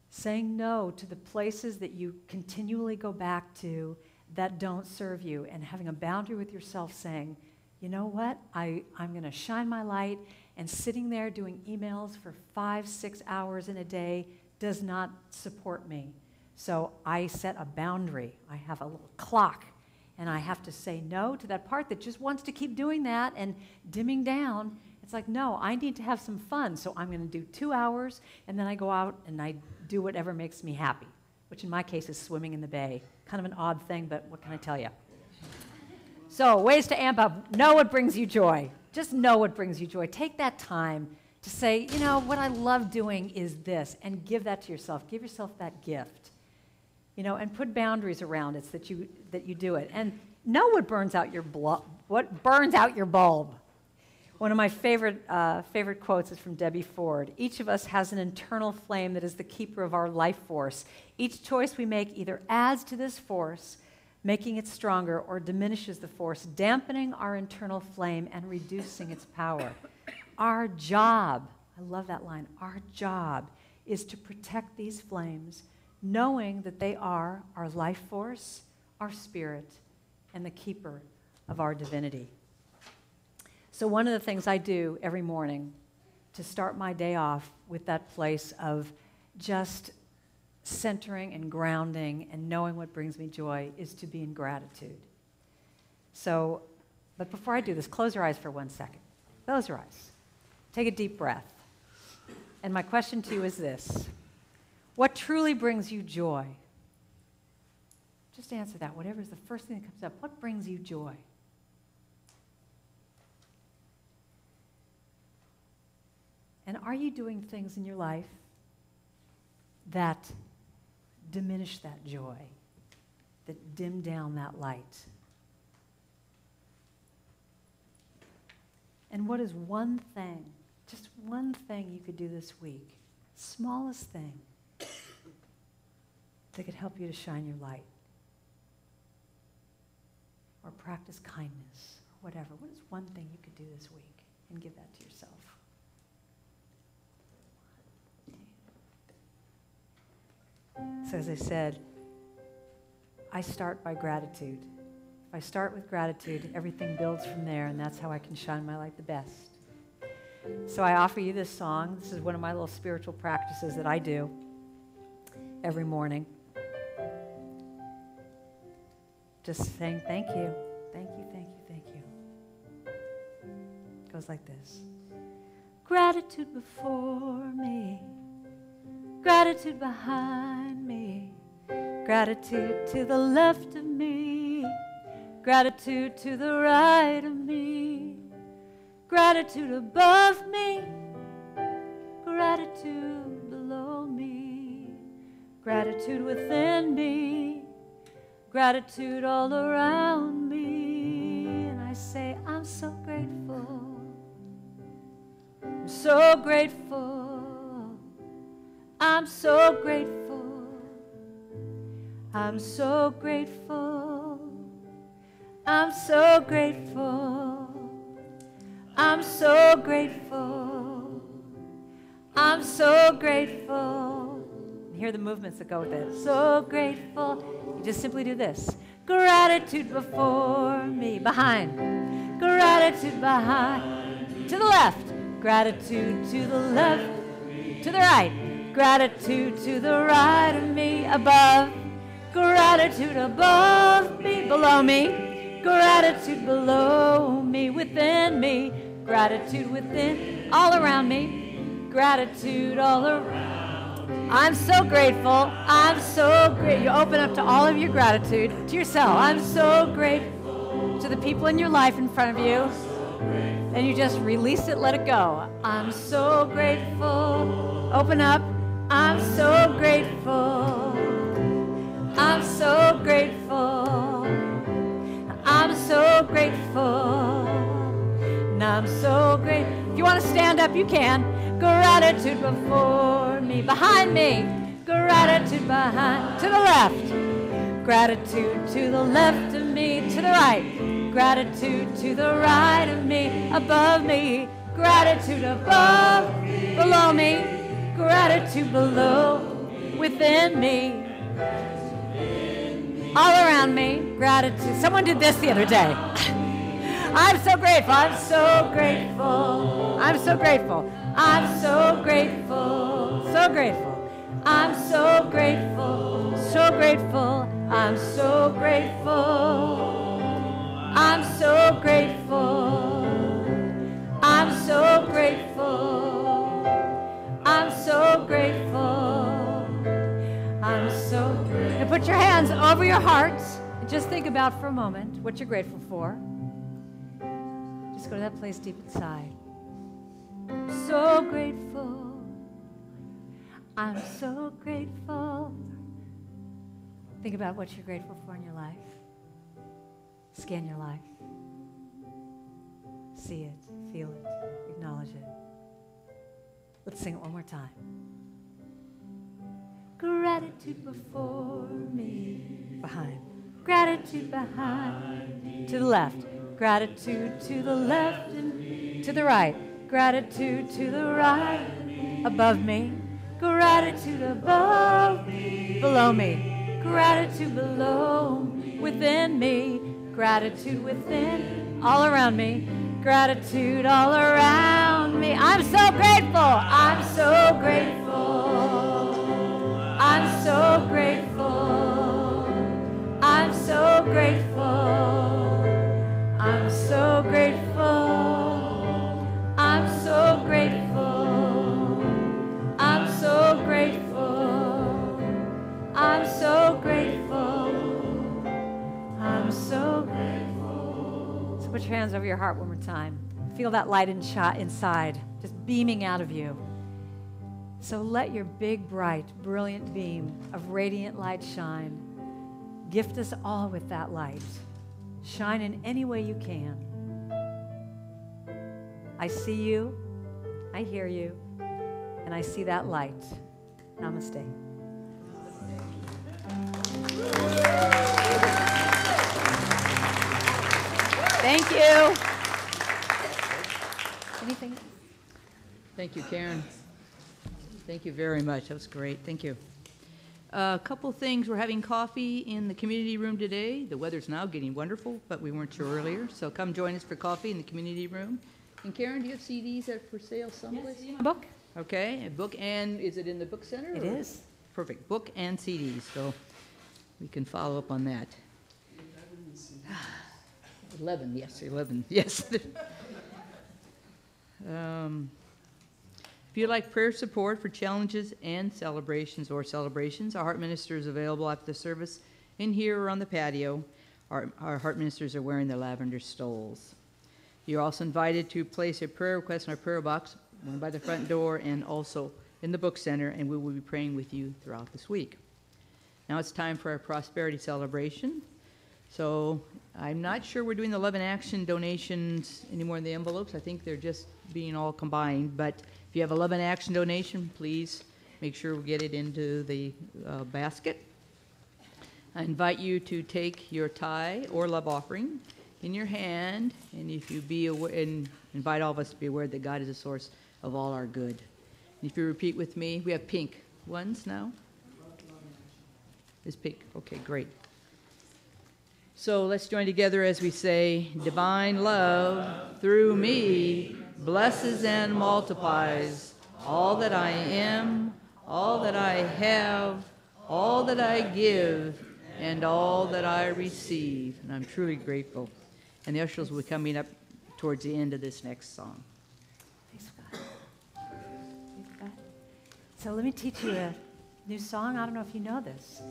Saying no to the places that you continually go back to that don't serve you, and having a boundary with yourself saying, you know what, I'm going to shine my light, and sitting there doing emails for 5-6 hours in a day does not support me. So I set a boundary. I have a little clock, and I have to say no to that part that just wants to keep doing that and dimming down. It's like, no, I need to have some fun, so I'm going to do 2 hours, and then I go out and I do whatever makes me happy, which in my case is swimming in the bay. Kind of an odd thing, but what can I tell you? So ways to amp up. Know what brings you joy. Just know what brings you joy. Take that time to say, what I love doing is this, and give that to yourself. Give yourself that gift. And put boundaries around it so that you do it. And know what burns out your bulb. One of my favorite quotes is from Debbie Ford. Each of us has an internal flame that is the keeper of our life force. Each choice we make either adds to this force, making it stronger, or diminishes the force, dampening our internal flame and reducing its power. Our job, I love that line, our job is to protect these flames, knowing that they are our life force, our spirit, and the keeper of our divinity. So one of the things I do every morning to start my day off with that place of just centering and grounding and knowing what brings me joy is to be in gratitude. So, but before I do this, close your eyes for 1 second. Close your eyes. Take a deep breath. And my question to you is this. What truly brings you joy? Just answer that. Whatever is the first thing that comes up. What brings you joy? And are you doing things in your life that diminish that joy, that dim down that light? And what is one thing, just one thing you could do this week, smallest thing, that could help you to shine your light? Or practice kindness, or whatever. What is one thing you could do this week and give that to yourself? So as I said, I start by gratitude. If I start with gratitude, everything builds from there, and that's how I can shine my light the best. So I offer you this song. This is one of my little spiritual practices that I do every morning. Just saying thank you, thank you, thank you, thank you. It goes like this. Gratitude before me, gratitude behind me, gratitude to the left of me, gratitude to the right of me, gratitude above me, gratitude below me, gratitude within me, gratitude all around me. And I say, I'm so grateful. I'm so grateful. I'm so grateful. I'm so grateful. I'm so grateful. I'm so grateful. I'm so grateful. And hear the movements that go with it. So grateful. You just simply do this. Gratitude before me. Behind. Gratitude behind. To the left. Gratitude to the left. To the right. Gratitude to the right of me. Above. Gratitude above me. Below me. Gratitude below me. Within me. Gratitude within. All around me. Gratitude all around. I'm so grateful. I'm so great. You open up to all of your gratitude to yourself. I'm so grateful to the people in your life in front of you. And you just release it, let it go. I'm so grateful. Open up. I'm so grateful. I'm so grateful. I'm so grateful. And I'm so grateful. If you want to stand up, you can. Gratitude before me, behind me. Gratitude behind, to the left. Gratitude to the left of me, to the right. Gratitude to the right of me, above me. Gratitude above, below me. Gratitude below, within me. All around me, gratitude. Someone did this the other day. I'm so grateful. I'm so grateful. I'm so grateful. I'm so grateful. So grateful. I'm so grateful. So grateful. I'm so grateful. I'm so grateful. I'm so grateful. I'm so grateful. I'm so grateful. Now put your hands over your hearts and just think about for a moment what you're grateful for. Just go to that place deep inside. I'm so grateful. I'm so grateful. Think about what you're grateful for in your life. Scan your life. See it, feel it, acknowledge it. Let's sing it one more time. Gratitude before me. Behind. Gratitude behind. To the left. Gratitude to the left and to the right. Gratitude to the right. Above me. Gratitude above. Below me. Gratitude below. Within me. Gratitude within. All around me. Gratitude all around me. I'm so grateful. I'm so grateful. I'm so grateful. I'm so grateful. I'm so grateful. I'm so grateful. I'm so grateful. I'm so grateful. I'm so grateful. So put your hands over your heart one more time. Feel that light inside, just beaming out of you. So let your big, bright, brilliant beam of radiant light shine. Gift us all with that light. Shine in any way you can. I see you, I hear you, and I see that light. Namaste. Thank you. Anything? Thank you, Karen. Thank you very much. That was great. Thank you. A couple things. We're having coffee in the community room today. The weather's now getting wonderful, but we weren't sure earlier. So come join us for coffee in the community room. And Karen, do you have CDs that are for sale someplace? Yes, book. Okay, a book, and is it in the book center? It is. Perfect. Book and CDs. So we can follow up on that. 11, yes, 11, yes. If you'd like prayer support for challenges and celebrations, our heart minister is available after the service in here or on the patio. Our heart ministers are wearing their lavender stoles. You're also invited to place a prayer request in our prayer box, one by the front door and also in the book center, and we will be praying with you throughout this week. Now it's time for our prosperity celebration. So I'm not sure we're doing the Love in Action donations anymore in the envelopes. I think they're just being all combined. But if you have a Love in Action donation, please make sure we get it into the basket. I invite you to take your tithe or love offering in your hand, and if you be aware, and invite all of us to be aware that God is the source of all our good. And if you repeat with me, we have pink ones now. It's pink. Okay, great. So let's join together as we say, divine love through me blesses and multiplies all that I am, all that I have, all that I give, and all that I receive. And I'm truly grateful. And the ushers will be coming up towards the end of this next song. Praise God. Praise God. So let me teach you a new song. I don't know if you know this.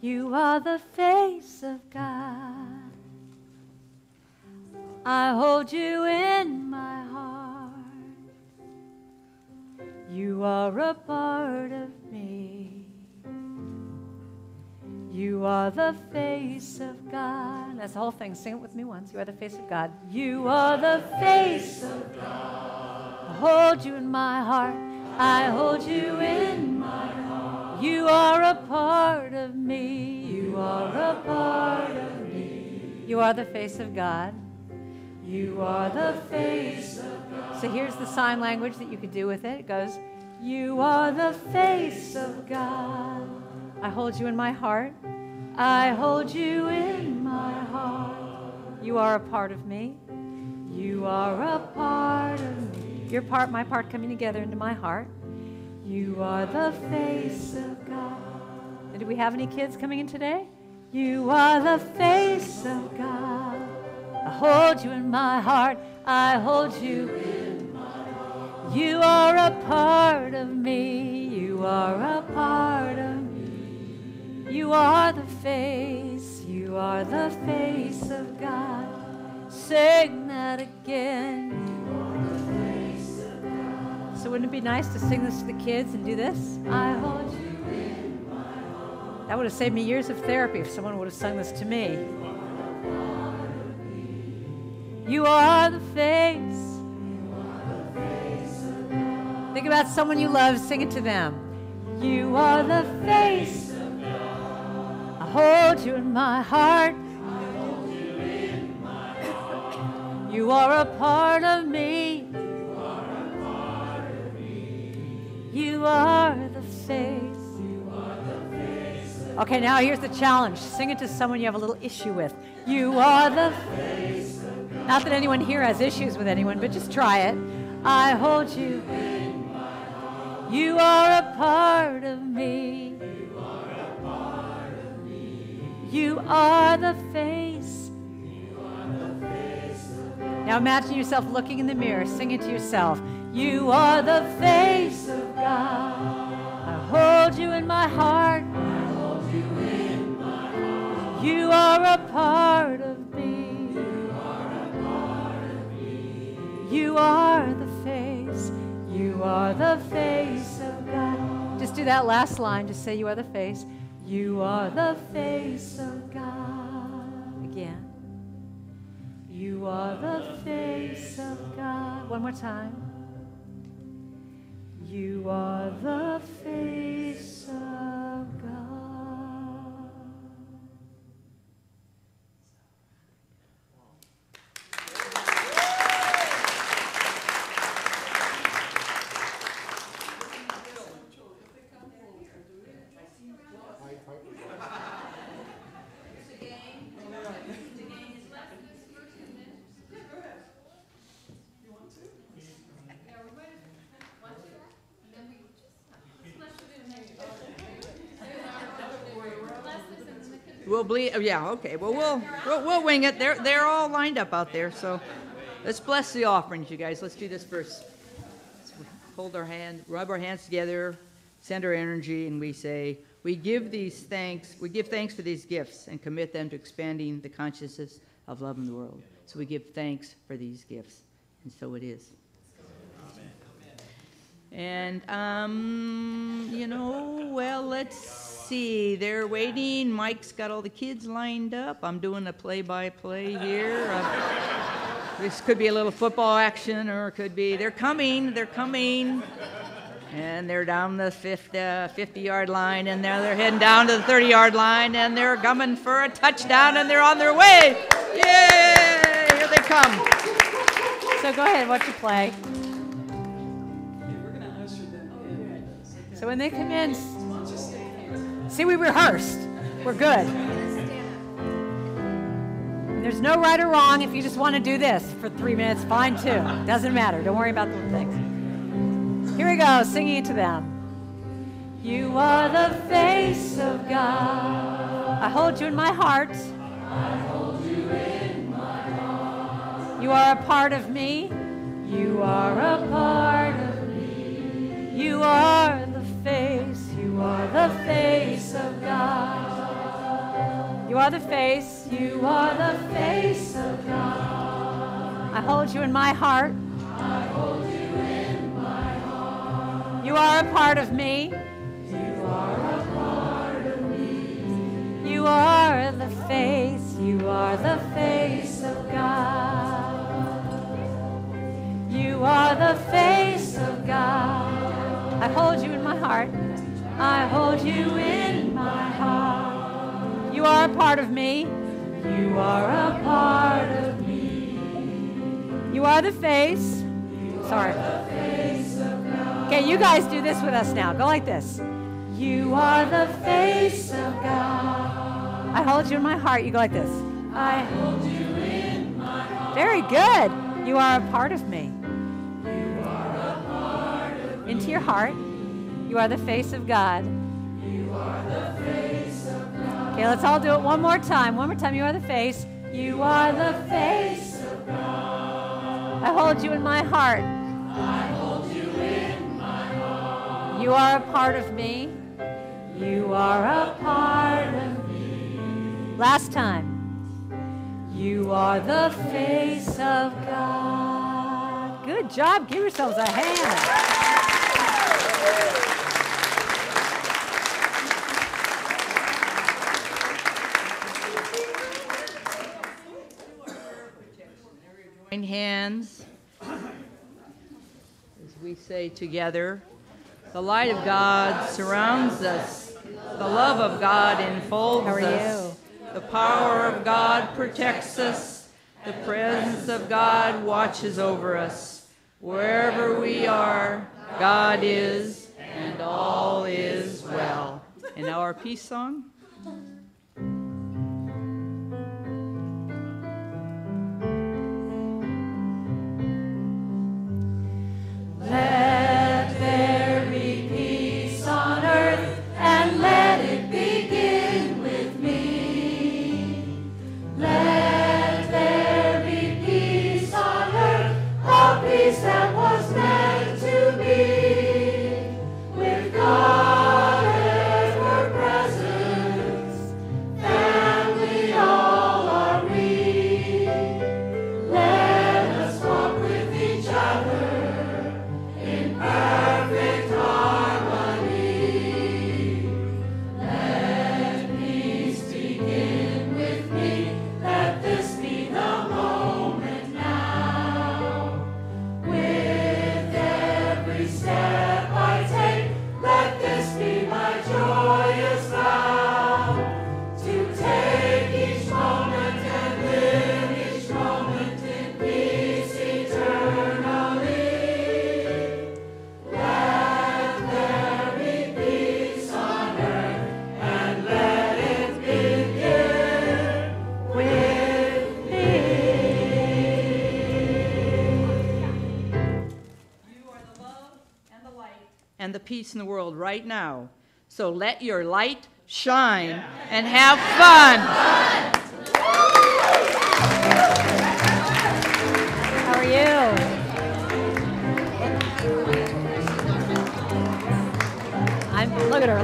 You are the face of God. I hold you in my heart. You are a part of me. You are the face of God. That's the whole thing. Sing it with me once. You are the face of God. You are the face of God. I hold you in my heart. I hold you in my heart. You are a part of me. You are a part of me. You are the face of God. You are the face of God. So here's the sign language that you could do with it. It goes, you are the face of God. I hold you in my heart. I hold you in my heart. You are a part of me. You are a part of me. Your part, my part coming together into my heart. You are the face of God. And do we have any kids coming in today? You are the face of God. I hold you in my heart. I hold you in my heart. You are a part of me. You are a part of me. You are the face. You are the face of God. Sing that again. So wouldn't it be nice to sing this to the kids and do this? I hold you in my heart. That would have saved me years of therapy if someone would have sung this to me. You are the face. Think about someone you love, sing it to them. You are the face. I hold you in my heart. You are a part of me. You are the face. Okay, now here's the challenge. Sing it to someone you have a little issue with. You are the face. Not that anyone here has issues with anyone, but just try it. I hold you. You are a part of me. You are the face. Now imagine yourself looking in the mirror. Sing it to yourself. You are the face of God. I hold you in my heart. I hold you in my heart. You are a part of me. You are a part of me. You are the face. You are the face of God. do that last line. Just say, you are the face. You are the face of God. Again. You are the face of God. One more time. You are the face of God. We'll bleed. Oh, yeah, okay. Well, we'll wing it. They're all lined up out there. So let's bless the offerings, you guys. Let's do this first. Let's hold our hand, rub our hands together, send our energy, and we say, we give thanks for these gifts and commit them to expanding the consciousness of love in the world. So we give thanks for these gifts, and so it is. And well, let's see. They're waiting. Mike's got all the kids lined up. I'm doing a play-by-play here. This could be a little football action, or it could be they're coming. And they're down the 50-yard line, and now they're heading down to the 30-yard line, and they're coming for a touchdown, and they're on their way. Yay! Here they come. So go ahead, what's your play? So when they come in, see, we rehearsed. We're good. There's no right or wrong. If you just want to do this for 3 minutes, fine too. Doesn't matter. Don't worry about the things. Here we go, singing it to them. You are the face of God. I hold you in my heart. I hold you in my heart. You are a part of me. You are a part of me. You are the face. You are the face of God. You are the face. You are the face of God. I hold you in my heart. I hold you in my heart. You are a part of me. You are a part of me. You are the face. You are the face of God. You are the face of God. I hold you in my heart. I hold you in my heart. You are a part of me. You are a part of me. You are the face. Sorry. Okay, you guys do this with us now. Go like this. You are the face of God. I hold you in my heart. You go like this. I hold you in my heart. Very good. You are a part of me. You are a part of me. Into your heart. You are the face of God. You are the face of God. Okay, let's all do it one more time. One more time. You are the face. You are the face of God. I hold you in my heart. I hold you in my heart. You are a part of me. You are a part of me. Last time. You are the face of God. Good job. Give yourselves a hand. Join hands as we say together, the light of God surrounds us. The love of God enfolds us. The power of God protects us. The presence of God watches over us. Wherever we are, God is, and all is well. And now our peace song. Let there be peace on earth, and let it begin with me. Let there be peace on earth, a peace that was meant to be, with God ever present, peace in the world right now. So let your light shine and have fun. How are you? Look at her.